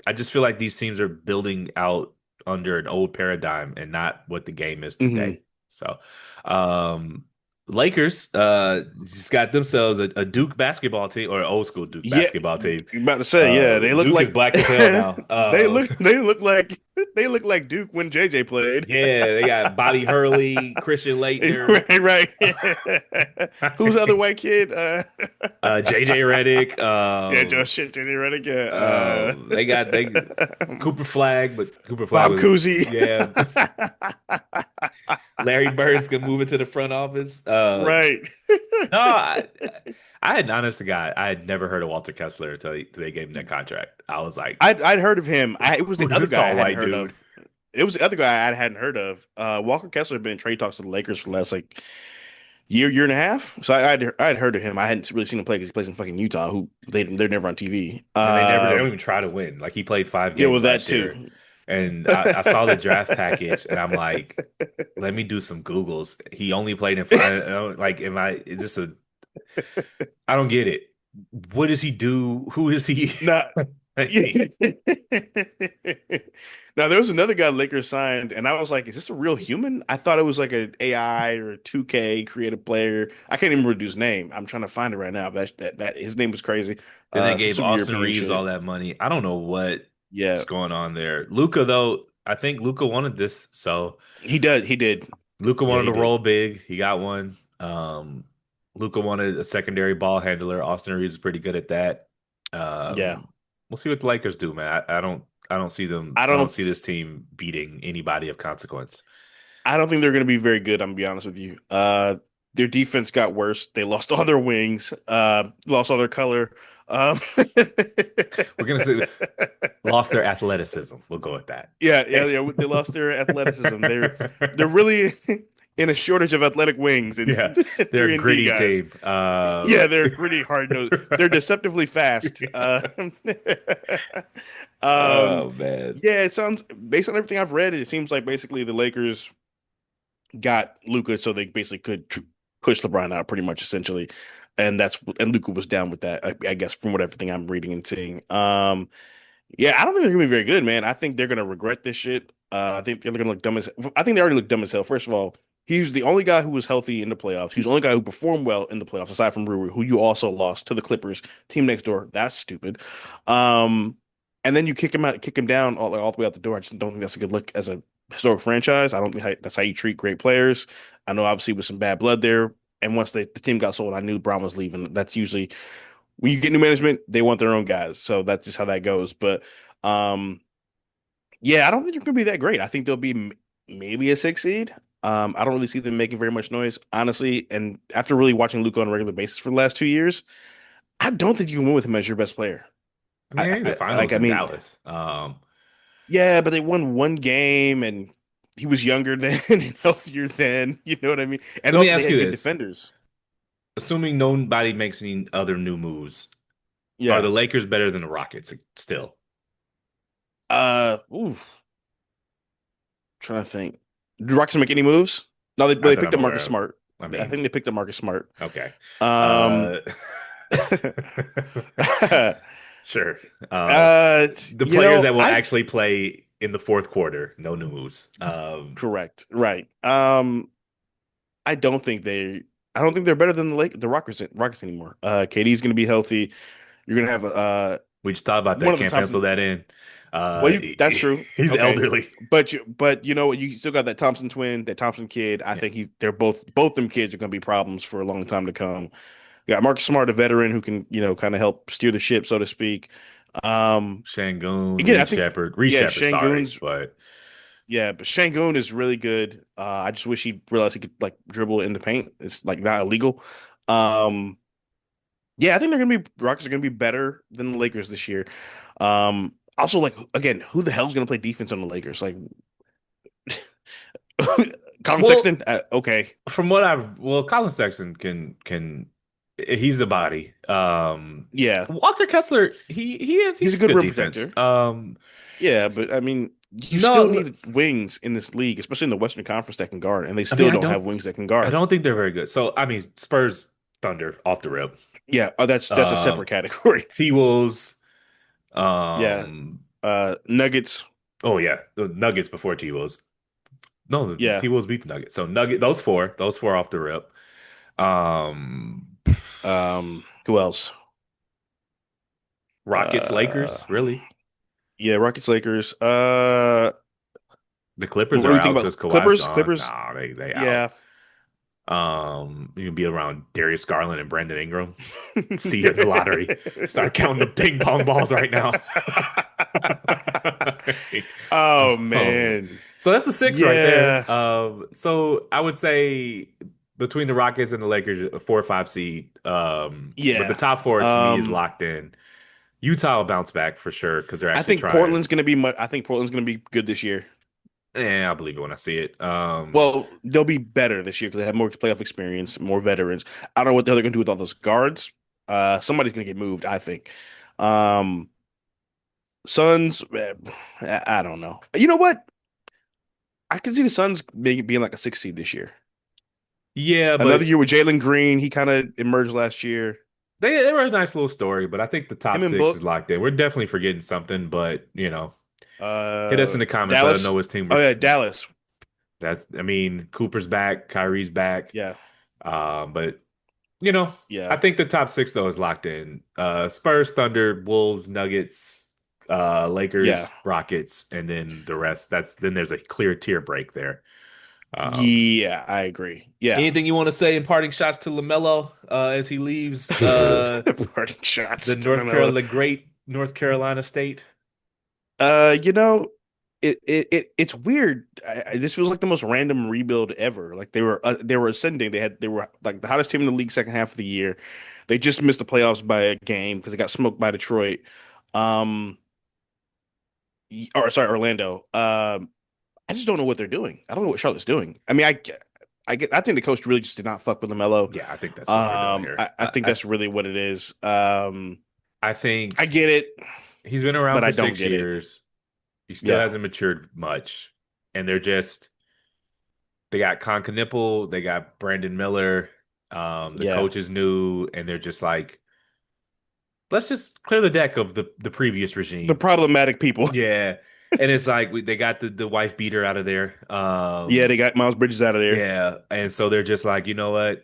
I just feel like these teams are building out under an old paradigm and not what the game is Hmm. today. So, um, Lakers just got themselves a Duke basketball team or an old school Duke Yeah, basketball team. you about to say, yeah, they look Duke is like black as hell now. they look like Duke when JJ played. Yeah, they got Bobby Hurley, Christian Laettner, Right, right. Who's the other white kid? JJ Redick. Yeah, Josh shit, JJ Redick. They got they Cooper Flag, but Cooper Flag Bob was Cousy. yeah. Larry Bird's gonna move into the front office. Right. No, I had honest to God, I had never heard of Walter Kessler until they gave him that contract. I was like, I'd heard of him. It was the who's other this guy I tall hadn't white heard dude? of. It was the other guy I hadn't heard of. Walker Kessler had been in trade talks to the Lakers for the last like year and a half. So I'd heard of him. I hadn't really seen him play because he plays in fucking Utah, who they're never on TV. And they don't even try to win. Like he played five Yeah, well games that last year, too. and I saw the draft package, and I'm like, let me do some Googles. He only played in five. Like, is this a? I don't get it. What does he do? Who is he? Nah. Now there was another guy Lakers signed, and I was like, "Is this a real human?" I thought it was like an AI or a 2K created player. I can't even remember his name. I'm trying to find it right now. That his name was crazy. Then they Some gave super Austin European Reeves all shit. that money. I don't know what's Yeah, going on there. Luca, though, I think Luca wanted this, so he does. He did. Luca Yeah, wanted he to did. roll big. He got one. Luca wanted a secondary ball handler. Austin Reeves is pretty good at that. Yeah, We'll see what the Lakers do, man. I don't see them. I I don't. don't see this team beating anybody of consequence. I don't think they're going to be very good. I'm gonna be honest with you. Their defense got worse. They lost all their wings. Lost all their color. Um, We're gonna say lost their athleticism. We'll go with that. yeah. They lost their athleticism. They're really in a shortage of athletic wings and Yeah, they're a 3-and-D gritty guys. team. Yeah, they're pretty hard nosed. They're deceptively fast. Oh man. Yeah, it sounds based on everything I've read, it seems like basically the Lakers got Luca so they basically could push LeBron out pretty much essentially. And Luca was down with that, I guess, from what everything I'm reading and seeing. Yeah, I don't think they're gonna be very good, man. I think they're gonna regret this shit. I think they're gonna look dumb as I think they already look dumb as hell. First of all, he's the only guy who was healthy in the playoffs. He's the only guy who performed well in the playoffs, aside from Brewer, who you also lost to the Clippers, team next door. That's stupid. Um, and then you kick him down all the way out the door. I just don't think that's a good look as a historic franchise. I don't think that's how you treat great players. I know obviously with some bad blood there. And once the team got sold, I knew Brown was leaving. That's usually when you get new management, they want their own guys. So that's just how that goes. But um, yeah, I don't think they're going to be that great. I think they'll be maybe a 6 seed. I don't really see them making very much noise, honestly. And after really watching Luka on a regular basis for the last 2 years, I don't think you can win with him as your best player. I mean, I think the Like, finals I in mean, Dallas. yeah, but they won one game and he was younger then and healthier then. You know what I mean? So And let me also, they ask had you good this. defenders. Assuming nobody makes any other new moves, are the Yeah. Lakers better than the Rockets still? Ooh, trying to think. Do Rockets make any moves? No, but Not they that picked I'm up aware Marcus of. Smart. I I mean, think they picked up Marcus Smart. okay. Um, Uh, uh, sure. The players that will I actually play in the fourth quarter, no new moves. correct, right. I don't think they're better than the Rockets anymore. KD's going to be healthy. You're going to have We just thought about one that. of the Can't top. pencil that in. Well, that's true. He's Okay, elderly. but you know what? You still got that Thompson twin, that Thompson kid. I Yeah. think they're both them kids are going to be problems for a long time to come. You got Marcus Smart, a veteran who can kind of help steer the ship, so to speak. Um, Shangoon, Again, I think Reed yeah, Shepherd, sorry, Şengün's but yeah, but Şengün is really good. I just wish he realized he could like dribble in the paint. It's like not illegal. Um, yeah, I think Rockets are gonna be better than the Lakers this year. Also, like again, who the hell's gonna play defense on the Lakers? Like Colin well, Sexton? Okay, from what I've Colin Sexton can he's a body. yeah, Walker Kessler, he's he's a a good good rim defense. protector. Yeah, but I mean, you still No, need wings in this league, especially in the Western Conference that can guard, and they I mean still don't have wings that can I guard. don't think they're very good. So I mean Spurs Thunder off the rip. Yeah, that's a Um separate category. T Wolves, Yeah, um Nuggets. oh yeah, the Nuggets before T Wolves. No, the Yeah, T Wolves beat the Nuggets. So those four off the rip. Um, Who else? Rockets, Uh, Lakers, really? yeah, Rockets, Lakers. The Clippers What do are we think out about because Kawhi's Clippers? gone. Clippers. Nah, they out. Yeah. You can be around Darius Garland and Brandon Ingram. See you in the lottery. Start counting the ping pong balls right now. Oh Um, man. so that's the six right there. Yeah. So I would say between the Rockets and the Lakers, a 4 or 5 seed. But the Yeah. top four to me is Um, locked in. Utah will bounce back for sure because they're I actually think trying. Portland's gonna be I think Portland's gonna be good this year. Yeah, I'll believe it when I see it. Well, they'll be better this year because they have more playoff experience, more veterans. I don't know what the hell they're gonna do with all those guards. Somebody's gonna get moved, I think. Um, Suns, I don't know. You know what? I can see the Suns being like a 6 seed this year. Yeah, Another but year with Jaylen Green, he kind of emerged last year. they were a nice little story. But I think the top Him and six is Book, locked in. We're definitely forgetting something, but hit us in the comments. Let us know Dallas. which team Oh yeah, Dallas. that's. I mean, Cooper's back, Kyrie's back. Yeah, But you know, I yeah, think the top six though is locked in. Spurs, Thunder, Wolves, Nuggets, yeah, Lakers, Rockets, and then the rest. Then there's a clear tier break there. Um, yeah. I agree. Yeah. Anything you want to say in parting shots to LaMelo as he leaves Parting shots the to Lamelo. The great North Carolina state? You know, it's weird. This feels like the most random rebuild ever. Like they were ascending. They were like the hottest team in the league second half of the year. They just missed the playoffs by a game because they got smoked by Detroit. Um, or sorry, Orlando. I just don't know what they're doing. I don't know what Charlotte's doing. I mean, I think the coach really just did not fuck with LaMelo. Yeah, I think that's what they're doing here. I think that's really what it is. I I think get it, he's been around but for I don't six get it. years. He still Yeah, hasn't matured much, and they got Con Knipple, they got Brandon Miller. The yeah. coach is new, and they're just like, let's just clear the deck of the previous The regime. problematic people. Yeah, and it's like they got the wife beater out of there. Yeah, they got Miles Bridges out of there. Yeah, and so they're just like, you know what?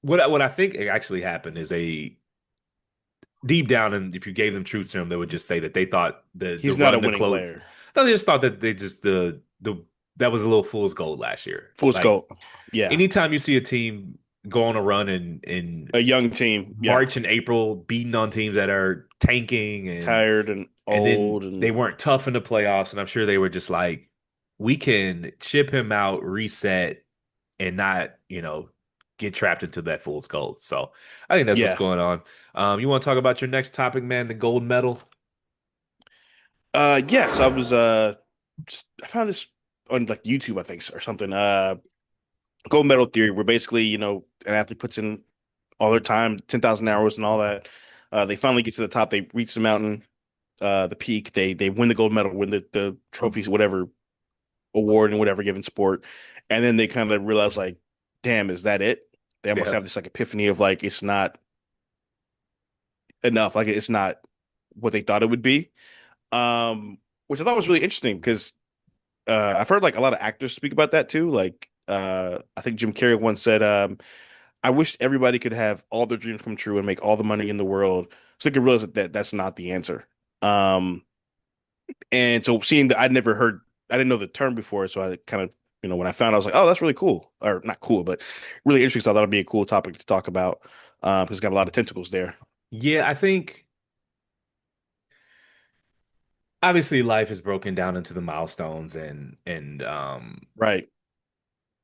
What I think actually happened is a deep down, and if you gave them truth serum, they would just say that they thought the He's not a run to winning close. player. No, they just thought that they just the that was a little fool's gold last year. Full Like scope. Yeah, anytime you see a team go on a run in a young team. Yeah, March and April, beating on teams that are tanking tired and and then old they and weren't tough in the playoffs, and I'm sure they were just like, we can chip him out, reset, and not, get trapped into that fool's gold. So I think that's what's yeah. going on. You want to talk about your next topic, man, the gold medal? Yes, I was I found this on like YouTube, I think, or something. Gold medal theory, where basically, an athlete puts in all their time, 10,000 hours and all that. They finally get to the top, they reach the mountain, the peak, they win the gold medal, win the trophies, whatever award and whatever given sport. And then they kind of realize like, damn, is that it? They almost Yeah. have this like epiphany of like it's not enough, like it's not what they thought it would be. Which I thought was really interesting because I've heard like a lot of actors speak about that too. Like I think Jim Carrey once said, I wish everybody could have all their dreams come true and make all the money in the world so they could realize that that's not the answer. Um, and so seeing that I didn't know the term before, so I kind of, when I found, I was like, oh, that's really cool, or not cool, but really interesting. So I thought it'd be a cool topic to talk about because it's got a lot of tentacles there. Yeah, I think obviously life is broken down into the milestones and Right.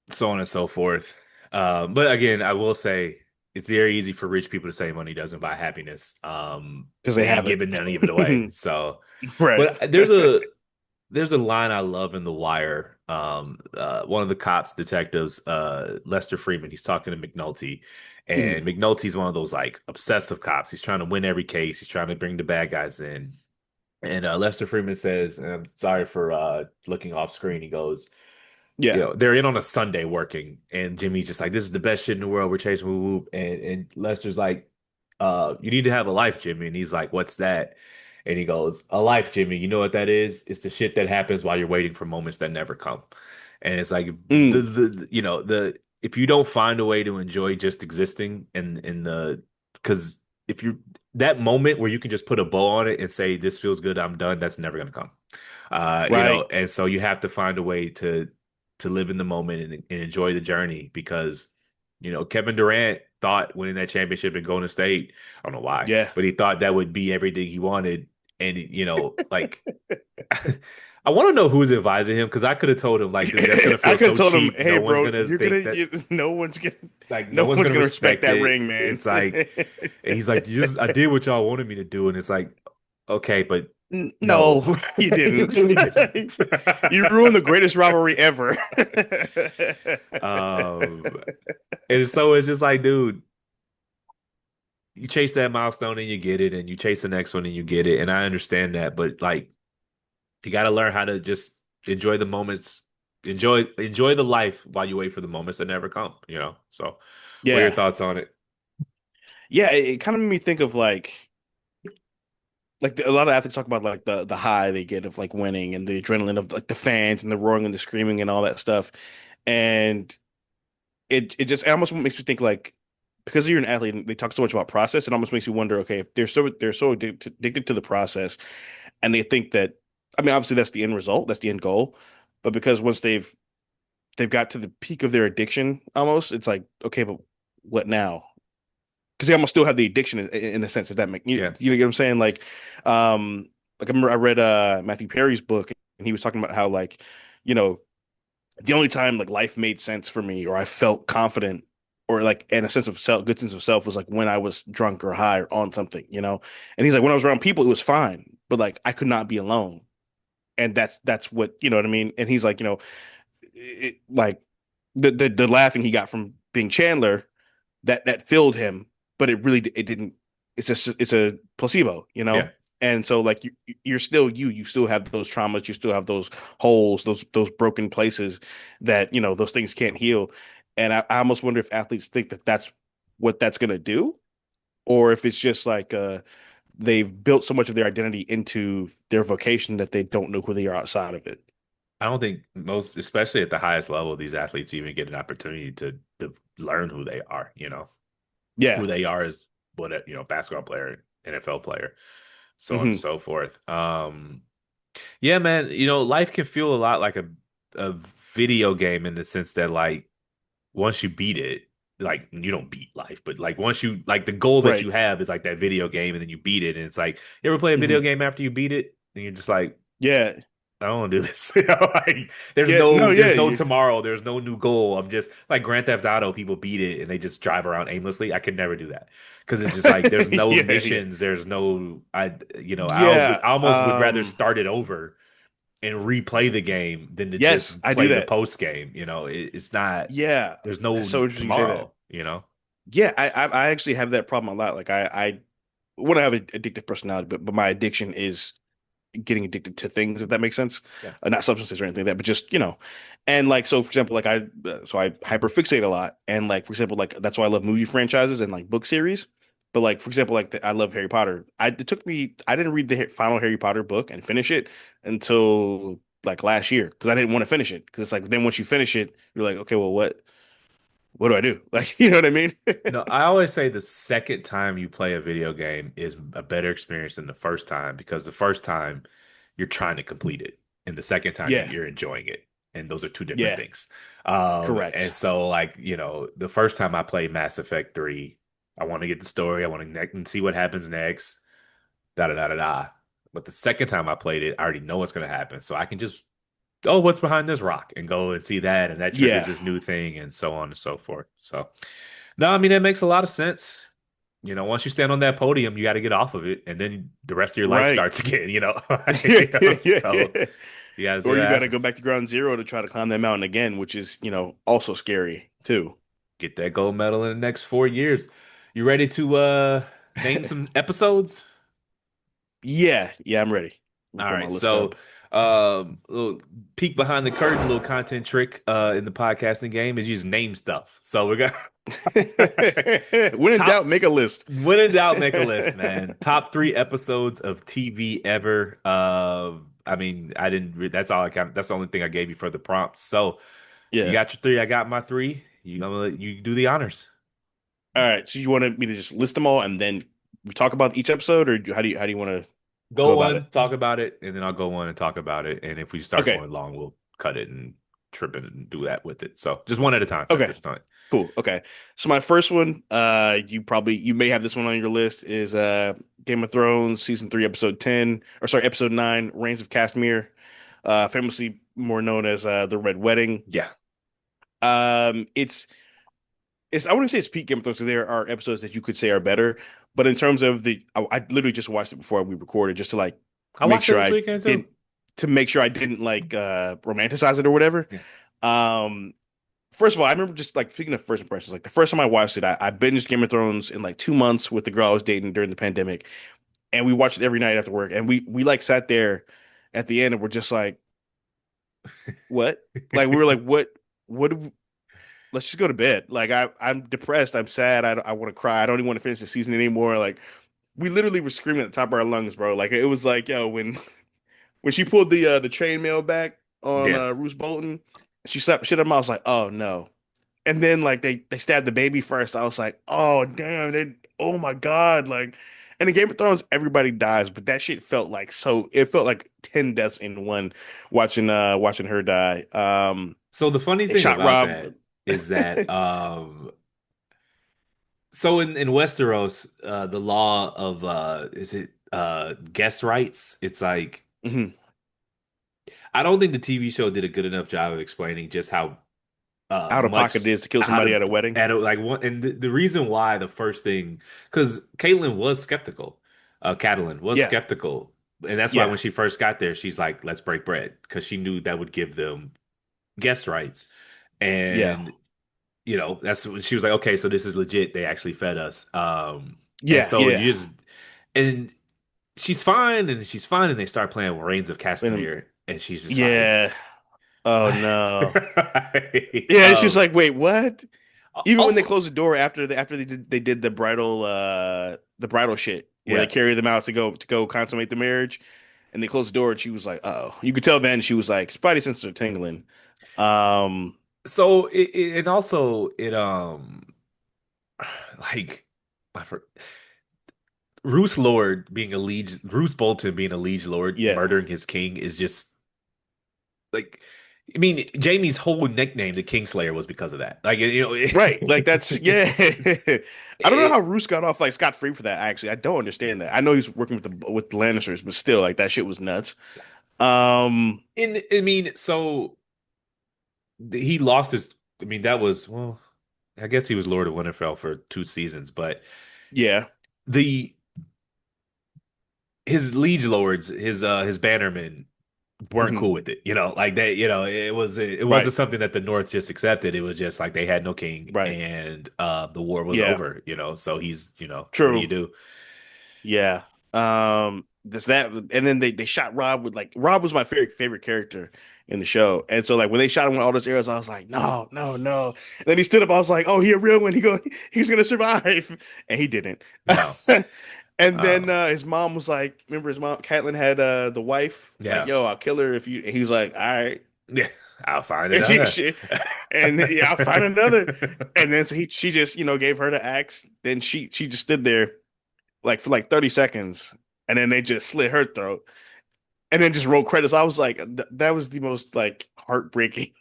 so on and so forth. But again, I will say it's very easy for rich people to say money doesn't buy happiness. Because they They ain't have giving any of it away. it. So, Right. but there's a line I love in The Wire. One of the cops, detectives, Lester Freeman, he's talking to McNulty, Mm. and McNulty's one of those like obsessive cops. He's trying to win every case. He's trying to bring the bad guys in. And Lester Freeman says, and I'm sorry for looking off screen. He goes, Yeah. they're in on a Sunday working, and Jimmy's just like, "This is the best shit in the world. We're chasing whoop whoop." And Lester's like, "You need to have a life, Jimmy." And he's like, "What's that?" And he goes, "A life, Jimmy. You know what that is? It's the shit that happens while you're waiting for moments that never come." And it's like Mm. the if you don't find a way to enjoy just existing in the because if you that moment where you can just put a bow on it and say this feels good, I'm done, that's never gonna come. Right. And so you have to find a way to live in the moment and enjoy the journey because Kevin Durant thought winning that championship in Golden State, I don't know why, Yeah. but he thought that would be everything he wanted. And like I want to know who's advising him because I could have told him like, dude, that's gonna I feel could have so told him, cheap. "Hey, No one's bro, gonna you're gonna think that no one's gonna like no no one's one's gonna gonna respect respect that it. ring, man." It's like, and he's like, I did what y'all wanted me to do, and it's like, okay, but no, No, you you didn't. really didn't. You ruined the greatest rivalry ever. um, and so it's just like, dude, you chase that milestone and you get it, and you chase the next one and you get it, and I understand that, but like, you got to learn how to just enjoy the moments, enjoy the life while you wait for the moments that never come. So, what are your Yeah. thoughts on it? Yeah, it kind of made me think of a lot of athletes talk about like the high they get of like winning and the adrenaline of like the fans and the roaring and the screaming and all that stuff. And it almost makes me think like because you're an athlete and they talk so much about process, it almost makes you wonder, okay, if they're so addicted to the process and they think that I mean obviously that's the end result, that's the end goal, but because once they've got to the peak of their addiction almost, it's like, okay, but what now? Because they almost still have the addiction in a sense, if that make Yeah, you know what I'm saying? Like I remember I read Matthew Perry's book and he was talking about how like, you know, the only time like life made sense for me or I felt confident or like in a sense of self, good sense of self was like when I was drunk or high or on something, you know? And he's like, when I was around people, it was fine, but like I could not be alone. And that's what, you know what I mean? And he's like, like the laughing he got from being Chandler that filled him, but it didn't. It's a placebo, you yeah. know. And so like you're still you still have those traumas, you still have those holes, those broken places that those things can't heal. And I almost wonder if athletes think that that's what that's gonna do, or if it's just like they've built so much of their identity into their vocation that they don't know who they are outside of it. I don't think most, especially at the highest level, these athletes even get an opportunity to learn who they are. Yeah. Who they are as what basketball player, NFL player, so on and Hmm. so forth. Yeah, man. Life can feel a lot like a video game in the sense that like once you beat it, like you don't beat life, but like once you like the goal that Right. you have is like that video game, and then you beat it, and it's like you ever play a video Hmm. game after you beat it, and you're just like, Yeah. I don't want to do this. Like Yeah. No. there's Yeah. no tomorrow, there's no new goal. I'm just like Grand Theft Auto, people beat it and they just drive around aimlessly. I could never do that because it's just like there's no Yeah. Yeah. missions, there's no Yeah. I almost would rather start it over and replay the game than to Yes, just I do play the that. post game. It's not Yeah. there's That's no so interesting you say that. tomorrow. Yeah, I actually have that problem a lot. Like I want to have an addictive personality, but my addiction is getting addicted to things, if that makes sense. Yeah. Not substances or anything like that, but just, and like, so for example, like I hyperfixate a lot. And like, for example, like that's why I love movie franchises and like book series. But like, for example, like I love Harry Potter. I didn't read the final Harry Potter book and finish it until like last year because I didn't want to finish it. Because it's like, then once you finish it, you're like, okay, well, what do I do? Like, you know what I mean? No, I always say the second time you play a video game is a better experience than the first time because the first time you're trying to complete it, and the second time Yeah, you're enjoying it, and those are two different yeah, things. And correct. so like the first time I played Mass Effect 3, I want to get the story, I want to see what happens next, da da da da da. But the second time I played it, I already know what's going to happen, so I can just oh, what's behind this rock and go and see that, and that triggers Yeah, this new thing, and so on and so forth. So. No, I mean that makes a lot of sense. Once you stand on that podium, you got to get off of it, and then the rest of your life right. starts again. Yeah, yeah, yeah, So yeah. you got to see Or what you got to go happens. back to ground zero to try to climb that mountain again, which is, also scary too. Get that gold medal in the next 4 years. You ready to name some episodes? Yeah, yeah, I'm ready. Let me All pull my right, list so up. little peek behind the curtain, little content trick in the podcasting game is you just name stuff. So we're gonna When in doubt, top make a list. when in doubt, make a list, man. Top 3 episodes of TV ever. I mean, That's all I got. That's the only thing I gave you for the prompts. So you Yeah. got your three. I got my three. I'm gonna let you do the honors. All right. So you wanted me to just list them all and then we talk about each episode, or how do you want to go Go about on, it? talk about it, and then I'll go on and talk about it. And if we start Okay. going long, we'll cut it and trip it and do that with it. So just one at a time at Okay. this time. Cool. Okay. So my first one, you may have this one on your list, is Game of Thrones season 3, episode 10, or sorry, episode 9, Reigns of Castamere, famously more known as the Red Wedding. Yeah, It's I wouldn't say it's peak Game of Thrones, 'cause there are episodes that you could say are better, but in terms of I literally just watched it before we recorded, just to like I make watched it sure this I weekend too. didn't like romanticize it or whatever. Yeah. Um, First of all, I remember, just like speaking of first impressions, like the first time I watched it, I binged Game of Thrones in like 2 months with the girl I was dating during the pandemic, and we watched it every night after work, and we like sat there at the end and we're just like, what? Like we were like, what? Let's just go to bed. Like I'm depressed. I'm sad. I want to cry. I don't even want to finish the season anymore. Like we literally were screaming at the top of our lungs, bro. Like it was like, yo, when she pulled the chain mail back on Yeah. Roose Bolton, she slapped shit at him. I was like, oh no. And then like they stabbed the baby first. I was like, oh damn, oh my God. Like, and in Game of Thrones, everybody dies, but that shit felt like, so it felt like 10 deaths in one, watching her die. So the funny They thing shot about Rob. that is that so in Westeros, the law of is it guest rights? It's like Mhm. I don't think the TV show did a good enough job of explaining just how Out of pocket much it is to kill how somebody to at a wedding. at a, like one and the reason why the first thing because Caitlyn was skeptical, Catelyn was Yeah, skeptical, and that's why yeah, when she first got there, she's like, "Let's break bread," because she knew that would give them guest rights, yeah, and that's when she was like, "Okay, so this is legit. They actually fed us." And yeah, so yeah. you just and she's fine, and they start playing Reigns of And Castamere, and she's just like, yeah. Oh "What?" no. Right? Yeah, it's just like, wait, what? Even when they Also, closed the door after they did the bridal shit where they yeah. carried them out to go consummate the marriage, and they closed the door and she was like, oh, you could tell then she was like, spidey senses are tingling. Um, So and also it like I for, Roose Bolton being a liege lord, yeah, murdering his king is just like I mean Jamie's whole nickname, the Kingslayer, was because of that. Like right. Like that's yeah. it's I don't know it, how Roose got off like scot free for that. Actually, I don't understand that. I know he's working with the Lannisters, but still, like that shit was nuts. Um, in I mean so he lost his I mean that was well I guess he was Lord of Winterfell for 2 seasons, but yeah. the his liege lords, his bannermen weren't Hmm. cool with it. Like that, it Right. wasn't something that the North just accepted. It was just like they had no king Right. and the war was Yeah. over. So he's, what do you True. do? Yeah. There's that, and then they shot Rob with like Rob was my favorite character in the show, and so like when they shot him with all those arrows, I was like, no, no, no. And then he stood up, I was like, oh, he a real one. He's gonna survive, and he didn't. No. And then Um, his mom was like, remember his mom, Catelyn had the wife like, yeah. yo, I'll kill her if you. And he was like, all right, Yeah. I'll find and another. she and yeah, I'll find another. And then so she just gave her the axe. Then she just stood there like for like 30 seconds, and then they just slit her throat and then just roll credits. I was like, that was the most like heartbreaking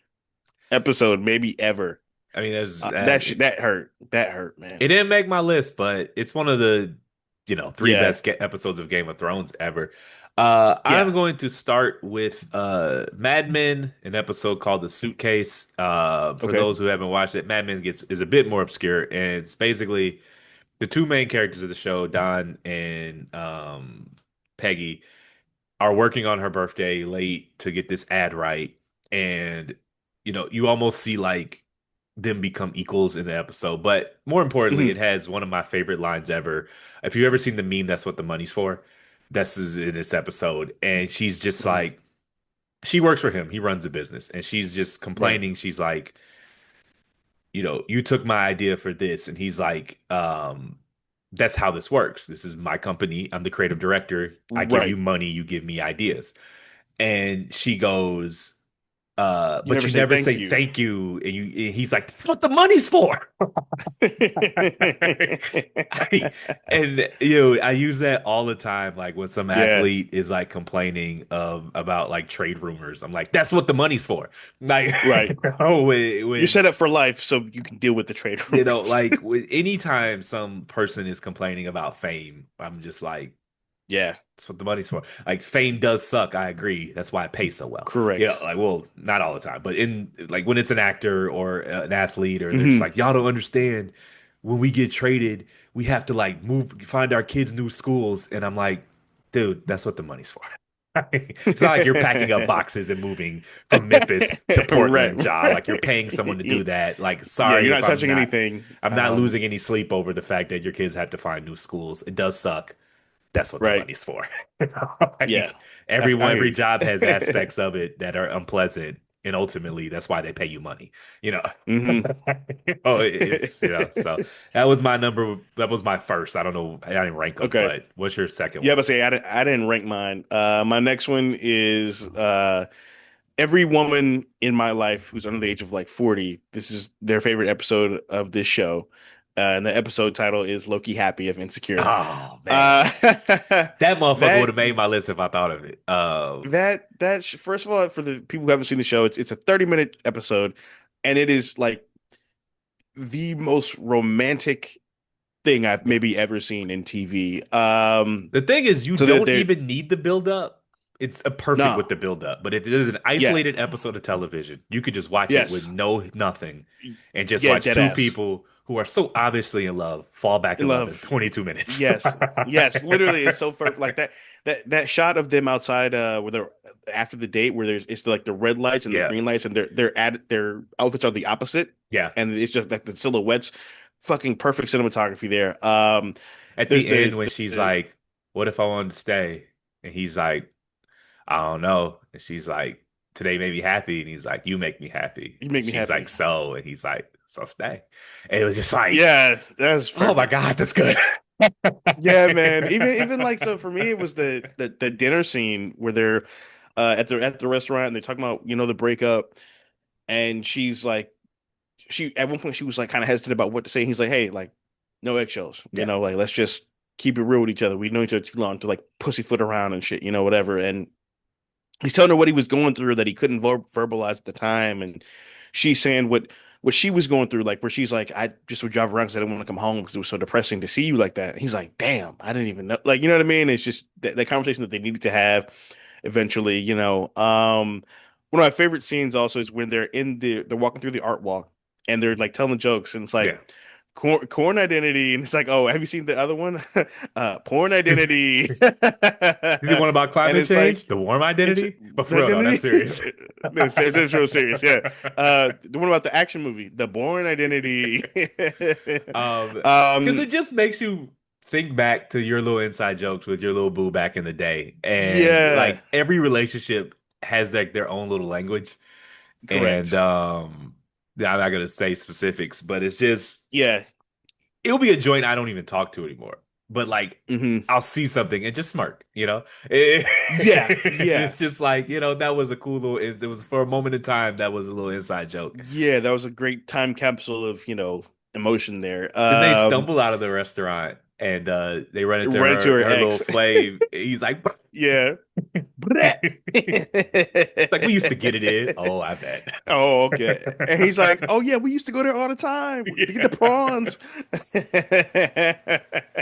episode maybe ever. I mean, there's That hurt, man. it didn't make my list, but it's one of the, three Yeah, best episodes of Game of Thrones ever. I'm yeah. going to start with Mad Men, an episode called The Suitcase. For Okay. those who haven't watched it, Mad Men is a bit more obscure, and it's basically the two main characters of the show, Don and Peggy, are working on her birthday late to get this ad right, and you almost see like them become equals in the episode. But more importantly, it Hmm. has one of my favorite lines ever. If you've ever seen the meme, "That's what the money's for," this is in this episode, and she's just Hmm. like, she works for him. He runs a business, and she's just Right. complaining. She's like, you took my idea for this, and he's like, that's how this works. This is my company. I'm the creative director. I give you Right. money, you give me ideas. And she goes, You but never you say never thank say you. thank you. And he's like, that's what the money's for. And I use that all the time. Like when some Yeah, athlete is like complaining about like trade rumors, I'm like, that's what the money's for. Like, right. oh, You're when set up for life so you can deal with the trade rumors. like anytime some person is complaining about fame, I'm just like, Yeah, that's what the money's for. Like fame does suck. I agree. That's why it pays so well. correct. Like well, not all the time, but in like when it's an actor or an athlete, or they're just Hmm. like, y'all don't understand. When we get traded, we have to like find our kids new schools, and I'm like, dude, that's what the money's for. It's not like you're packing up boxes and moving from Memphis to Right. Portland, Ja. Like you're paying someone to do that. Like, Yeah, sorry you're if not touching anything. I'm not losing any sleep over the fact that your kids have to find new schools. It does suck. That's what the Right. money's for. Yeah. Like I every hear job has you. aspects of it that are unpleasant, and ultimately that's why they pay you money. You know. Hmm. Oh, it's so that was my number. That was my first. I don't know. I didn't rank them, Okay. but what's your second Yeah, one? but say I didn't rank mine. My next one is every woman in my life who's under the age of like 40. This is their favorite episode of this show. And the episode title is Loki Happy of Insecure. Oh man, Uh, that motherfucker would that have made my list if I thought of it. first of all, for the people who haven't seen the show, it's a 30-minute episode, and it is like the most romantic thing I've Yeah. maybe ever seen in TV. The thing is, you So that don't they're even need the build up. It's a perfect no, with the build up. But if it is an yeah, isolated episode of television, you could just watch it with yes, no nothing and just yeah, watch dead two ass people who are so obviously in love fall back in in love in love. 22 minutes. Yes, yes, literally, it's so like that shot of them outside where they're after the date where there's it's like the red lights and the Yeah. green lights and their outfits are the opposite Yeah. and it's just like the silhouettes, fucking perfect cinematography there. At There's the end, when she's the like, what if I wanted to stay? And he's like, I don't know. And she's like, today made me happy. And he's like, you make me happy. you And make me she's like, happy. so. And he's like, so stay. And it was just like, Yeah, that's oh my perfect. God, that's good. Yeah, man. Even like so for me, it was the dinner scene where they're at the restaurant and they're talking about the breakup, and she's like she at one point she was like kind of hesitant about what to say. He's like, hey, like no eggshells, Yeah. like let's just keep it real with each other. We know each other too long to like pussyfoot around and shit, whatever. And he's telling her what he was going through that he couldn't verbalize at the time, and she's saying what she was going through, like where she's like, I just would drive around because I didn't want to come home because it was so depressing to see you like that. And he's like, damn, I didn't even know, like you know what I mean? It's just that conversation that they needed to have eventually. One of my favorite scenes also is when they're walking through the art walk and they're like telling jokes, and it's Yeah. like corn identity, and it's like, oh, have you seen the other one? Porn identity. The one about And climate it's like change, the warm it's identity. But for real though, that's identity. serious. No, it's real serious. Yeah. The one about the action movie, The Bourne Identity. Um, because um, it just makes you think back to your little inside jokes with your little boo back in the day. And yeah, like every relationship has like their own little language. And correct. I'm not gonna say specifics, but it's just Yeah. it'll be a joint I don't even talk to anymore. But like Hmm. I'll see something and just smirk, Yeah. Yeah. It's just like, that was a cool little it was for a moment in time that was a little inside joke. Yeah. That was a great time capsule of, emotion there. Then they stumble out of the restaurant and they run into Run into her her little ex. flame. He's like Yeah. Bleh. it's like we used to get it in. Oh, I bet. Oh, okay. And he's like, "Oh yeah, we used to go there all the time to get the prawns."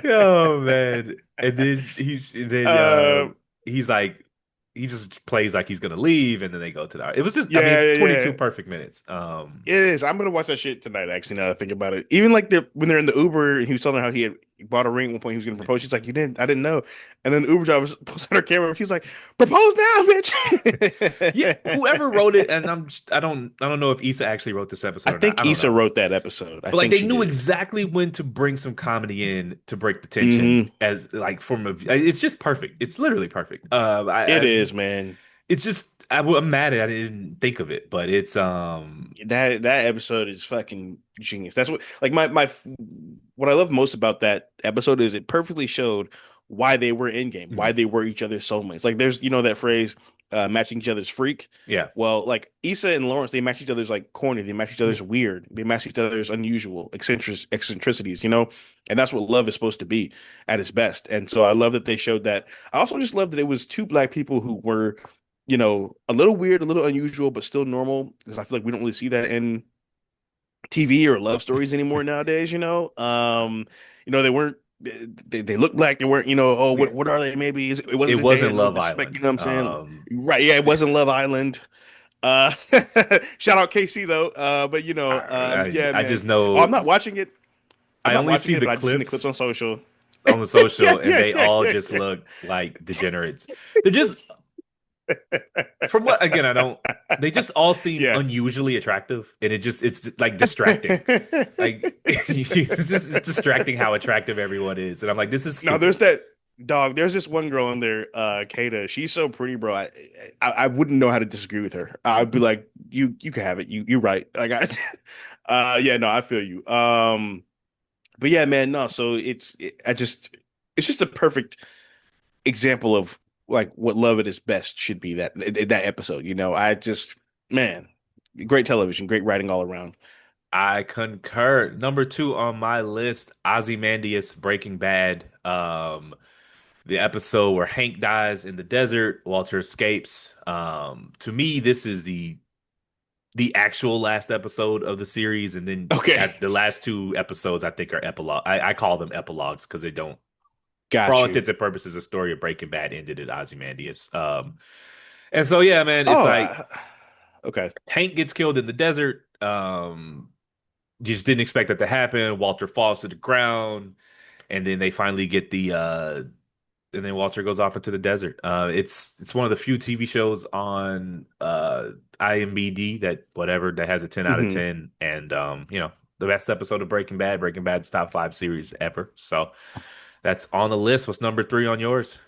Oh man. And then Uh, he's like he just plays like he's gonna leave and then they go to the it was just I mean yeah, it's yeah, 22 yeah. perfect minutes. It is. I'm gonna watch that shit tonight. Actually, now that I think about it, even like when they're in the Uber, and he was telling her how he had bought a ring at one point. He was gonna propose. She's like, "You didn't? I didn't know." And then the Uber driver pulls out her camera. She's like, "Propose now, Yeah, bitch." whoever wrote it, and I don't know if Issa actually wrote this I episode or not. I think don't Issa know. wrote that episode. I But like think they she knew did. exactly when to bring some comedy in to break the tension Hmm. as like from a it's just perfect. It's literally perfect. It is, man. It's just I'm mad at I didn't think of it, but it's That episode is fucking genius. That's what like my what I love most about that episode is it perfectly showed why they were in game, why mhm. they were each other's soulmates. Like there's that phrase, matching each other's freak. Yeah. Well, like Issa and Lawrence, they match each other's like corny. They match each other's weird. They match each other's unusual eccentricities, you know? And that's what love is supposed to be at its best. And so I love that they showed that. I also just love that it was two black people who were, a little weird, a little unusual, but still normal. Because I feel like we don't really see that in TV or love stories anymore nowadays, you know? They weren't they look black, they weren't, oh, Yeah. what are they? Maybe it wasn't It that they wasn't had no Love disrespect, you Island. know what I'm saying? Right, yeah, it wasn't Love Island. Uh shout out KC though. But yeah, I just man. Oh, I'm know not watching it. I'm I not only watching see it, the but I've just seen the clips clips on social. on the Yeah, social and yeah, they yeah, all yeah, just yeah. look like degenerates. They're just from what again, I don't they just all seem Yeah. unusually attractive and it's like distracting. Like it's distracting how attractive everyone is. And I'm like, this is No, there's stupid. that dog. There's this one girl in there, Kata. She's so pretty, bro. I wouldn't know how to disagree with her. I'd be like, you can have it. You're right. Like yeah, no, I feel you. But yeah, man, no. So it's just a perfect example of like what love at its best should be. That episode, man, great television, great writing all around. I concur. Number two on my list, Ozymandias Breaking Bad. The episode where Hank dies in the desert, Walter escapes. To me, this is the actual last episode of the series, and then Okay, at the last two episodes, I think are epilogue. I call them epilogues because they don't, for all got you. intents and purposes, the story of Breaking Bad ended at Ozymandias. And so yeah, man, it's Oh, like okay. Hank gets killed in the desert. You just didn't expect that to happen. Walter falls to the ground, and then they finally get and then Walter goes off into the desert. It's one of the few TV shows on IMBD that has a 10 out of hmm 10, and the best episode of Breaking Bad. Breaking Bad's top five series ever. So that's on the list. What's number three on yours?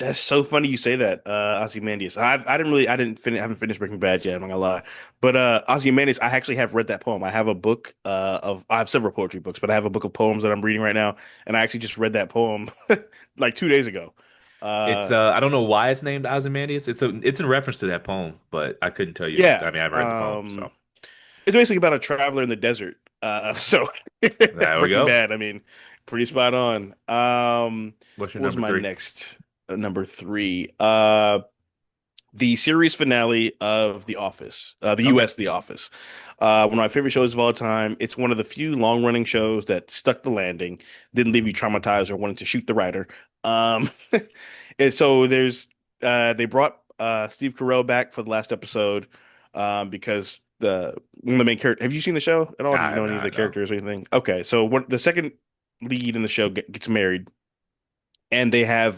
That's so funny you say that, Ozymandias. I didn't finish, haven't finished Breaking Bad yet. I'm not gonna lie, but Ozymandias, I actually have read that poem. I have a book I have several poetry books, but I have a book of poems that I'm reading right now, and I actually just read that poem like 2 days ago. It's Uh, I don't know why it's named Ozymandias. It's in reference to that poem, but I couldn't tell you. yeah, I mean, I haven't read the poem, so it's basically about a traveler in the desert. So there we Breaking go. Bad, I mean, pretty spot on. What's your What was number my three? next number three? The series finale of The Office, the Okay. US The Office. One of my favorite shows of all time. It's one of the few long-running shows that stuck the landing, didn't leave you traumatized or wanted to shoot the writer. Um, and so they brought Steve Carell back for the last episode because the one of the main characters. Have you seen the show at all? Do I you have know any of the not, no. characters or anything? Okay, so the second lead in the show gets married and they have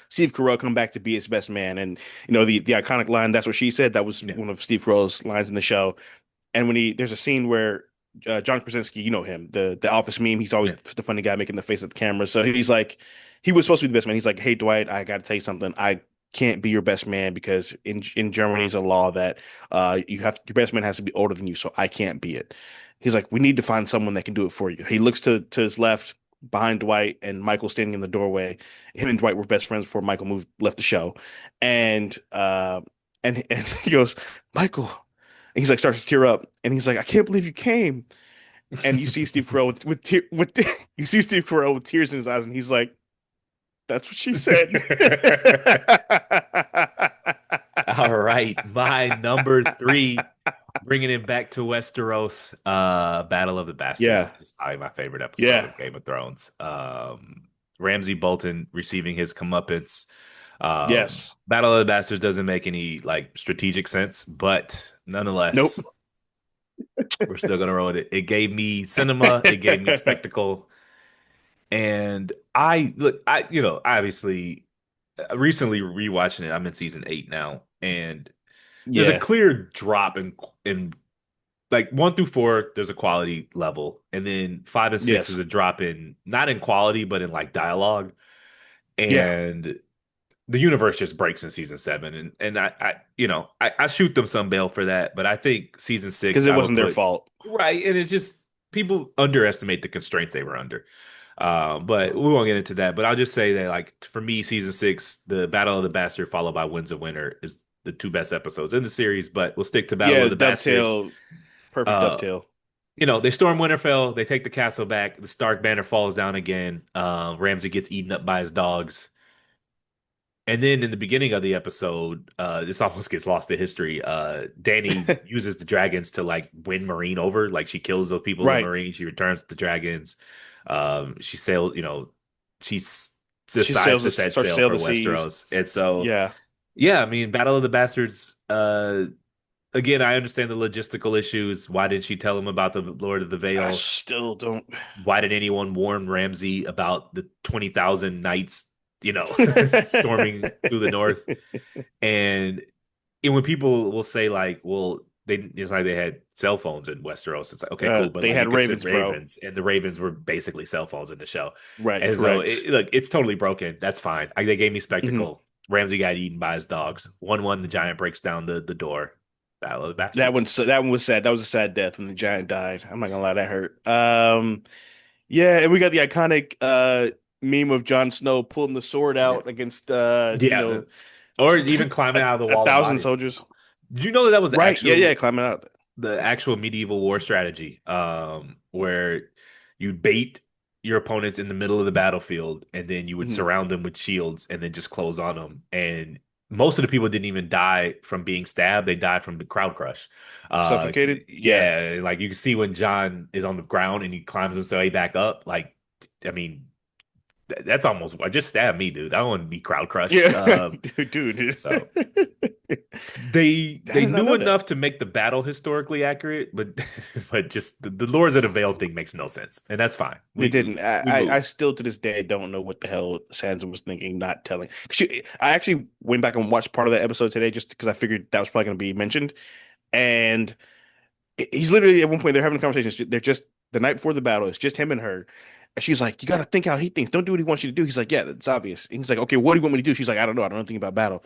Steve Carell come back to be his best man. And the iconic line, "That's what she said." That was Yeah. one of Steve Carell's lines in the show. And there's a scene where John Krasinski, you know him, the Office meme. He's always Yeah. the funny guy making the face at the camera. So he's like, he was supposed to be the best man. He's like, "Hey Dwight, I got to tell you something. I can't be your best man because in Germany is a law that your best man has to be older than you. So I can't be it." He's like, "We need to find someone that can do it for you." He looks to his left behind Dwight and Michael standing in the doorway. Him and Dwight were best friends before Michael moved left the show, and and he goes, "Michael." And he's like starts to tear up, and he's like, "I can't believe you came." And you see Steve Carell you see Steve Carell with tears in his eyes, and he's like, "That's what she said." All right, my number three, bringing it back to Westeros. Battle of the Bastards Yeah, is probably my favorite episode yeah, of Game of Thrones. Ramsay Bolton receiving his comeuppance. yes, Battle of the Bastards doesn't make any like strategic sense, but nope. nonetheless, we're still gonna roll with it. It gave me cinema, it gave me spectacle, and obviously recently rewatching it. I'm in season 8 now, and there's a Yeah, clear drop in like 1 through 4. There's a quality level, and then 5 and 6 is yes, a drop in not in quality but in like dialogue, yeah, and the universe just breaks in season 7, and I shoot them some bail for that, but I think season because six it I would wasn't their put fault. right, and it's just people underestimate the constraints they were under. But we won't get into that. But I'll just say that, like, for me, season 6, the Battle of the Bastard followed by Winds of Winter is the two best episodes in the series, but we'll stick to Battle Yeah, of the Bastards. dovetail, perfect Uh, dovetail. they storm Winterfell, they take the castle back, the Stark banner falls down again. Ramsay gets eaten up by his dogs. And then in the beginning of the episode, this almost gets lost to history. Dany uses the dragons to like win Marine over. Like she kills those people in Right. Marine. She returns with the dragons. She sails, she She decides to set starts to sail sail for the seas. Westeros. And so, Yeah. yeah, I mean, Battle of the Bastards. Again, I understand the logistical issues. Why didn't she tell him about the Lord of the I Vale? still don't. Why did anyone warn Ramsay about the 20,000 knights, storming through the north? And when people will say like, well, it's like they had cell phones in Westeros. It's like, okay, cool, but They like you had could send ravens, bro. ravens, and the ravens were basically cell phones in the show. Right, And so, correct. look, it's totally broken. That's fine. They gave me Hmm. spectacle. Ramsay got eaten by his dogs. 1-1, the giant breaks down the door. Battle of the Bastards. That one was sad. That was a sad death when the giant died. I'm not gonna lie, that hurt. Yeah, and we got the iconic meme of Jon Snow pulling the sword Yeah. out against Yeah. Or even climbing out of the a wall of thousand bodies. soldiers. Did you know that that was the Right. Yeah, yeah, actual climbing out. the actual medieval war strategy, where you bait your opponents in the middle of the battlefield and then you would Mhm. surround them with shields and then just close on them. And most of the people didn't even die from being stabbed; they died from the crowd crush. Suffocated? Yeah. Yeah, like you can see when John is on the ground and he climbs himself way back up. Like, I mean, that's almost I just stabbed me, dude. I don't want to be crowd crushed. Yeah. Dude. So they I did not knew know that. enough to make the battle historically accurate, but but just the Lords of the Vale thing makes no sense, and that's fine. They We didn't. we I move. still to this day don't know what the hell Sansa was thinking, not telling. I actually went back and watched part of that episode today just because I figured that was probably going to be mentioned. And he's literally at one point they're having a conversation. They're just the night before the battle. It's just him and her. And she's like, "You got to think how he thinks. Don't do what he wants you to do." He's like, "Yeah, that's obvious." And he's like, "Okay, what do you want me to do?" She's like, "I don't know. I don't know anything about battle."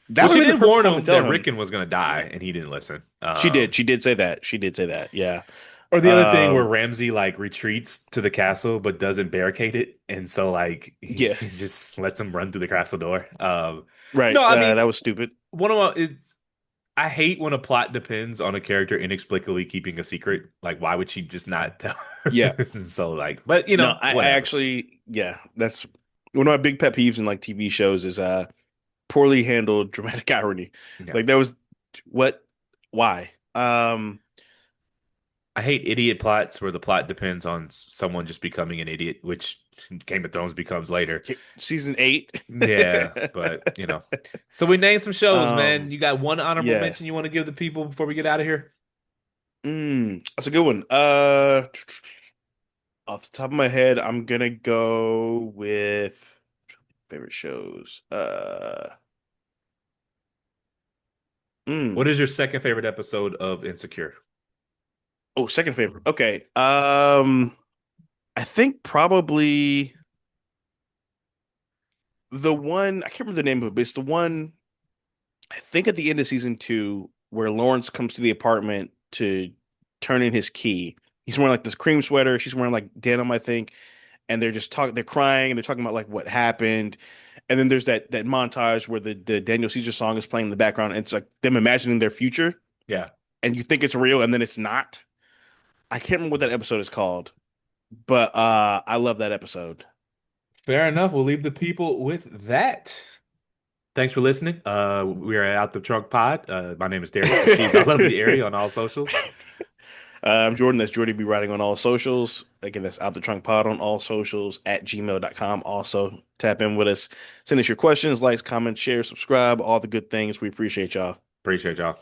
That Well, would she have been the did perfect warn time to him tell that him. Rickon was going to die, and he didn't listen. She did. She did say that. She did say that. Yeah. Or the other thing where Um. Ramsey like retreats to the castle but doesn't barricade it, and so like Yeah. he just lets him run through the castle door. Right. No, I mean That was stupid. one of my it's I hate when a plot depends on a character inexplicably keeping a secret. Like, why would she just not tell her? Yeah. So, like, but No, I whatever. actually, yeah, that's one of my big pet peeves in like TV shows is poorly handled dramatic irony. Yeah. Like that was what, why? I hate idiot plots where the plot depends on someone just becoming an idiot, which Game of Thrones becomes later. Season 8. Yeah, but So we named some shows, man. Um, You got one honorable yeah. mention you want to give the people before we get out of here? That's a good one. Off the top of my head, I'm gonna go with favorite shows. What mm, is your second favorite episode of Insecure? oh, second favorite. Okay. I think probably the one I can't remember the name of it, but it's the one I think at the end of season 2 where Lawrence comes to the apartment to turn in his key. He's wearing like this cream sweater. She's wearing like denim, I think, and they're just talking. They're crying and they're talking about like what happened. And then there's that montage where the Daniel Caesar song is playing in the background. And it's like them imagining their future, Yeah, and you think it's real, and then it's not. I can't remember what that episode is called, but I love that episode. fair enough. We'll leave the people with that. Thanks for listening. We are at Out the Trunk Pod. My name is Darius, and she's all over the area on all socials. I'm Jordan. That's Jordy B Writing on all socials. Again, that's Out the Trunk Pod on all socials at gmail.com. Also, tap in with us. Send us your questions, likes, comments, share, subscribe, all the good things. We appreciate y'all. Appreciate y'all.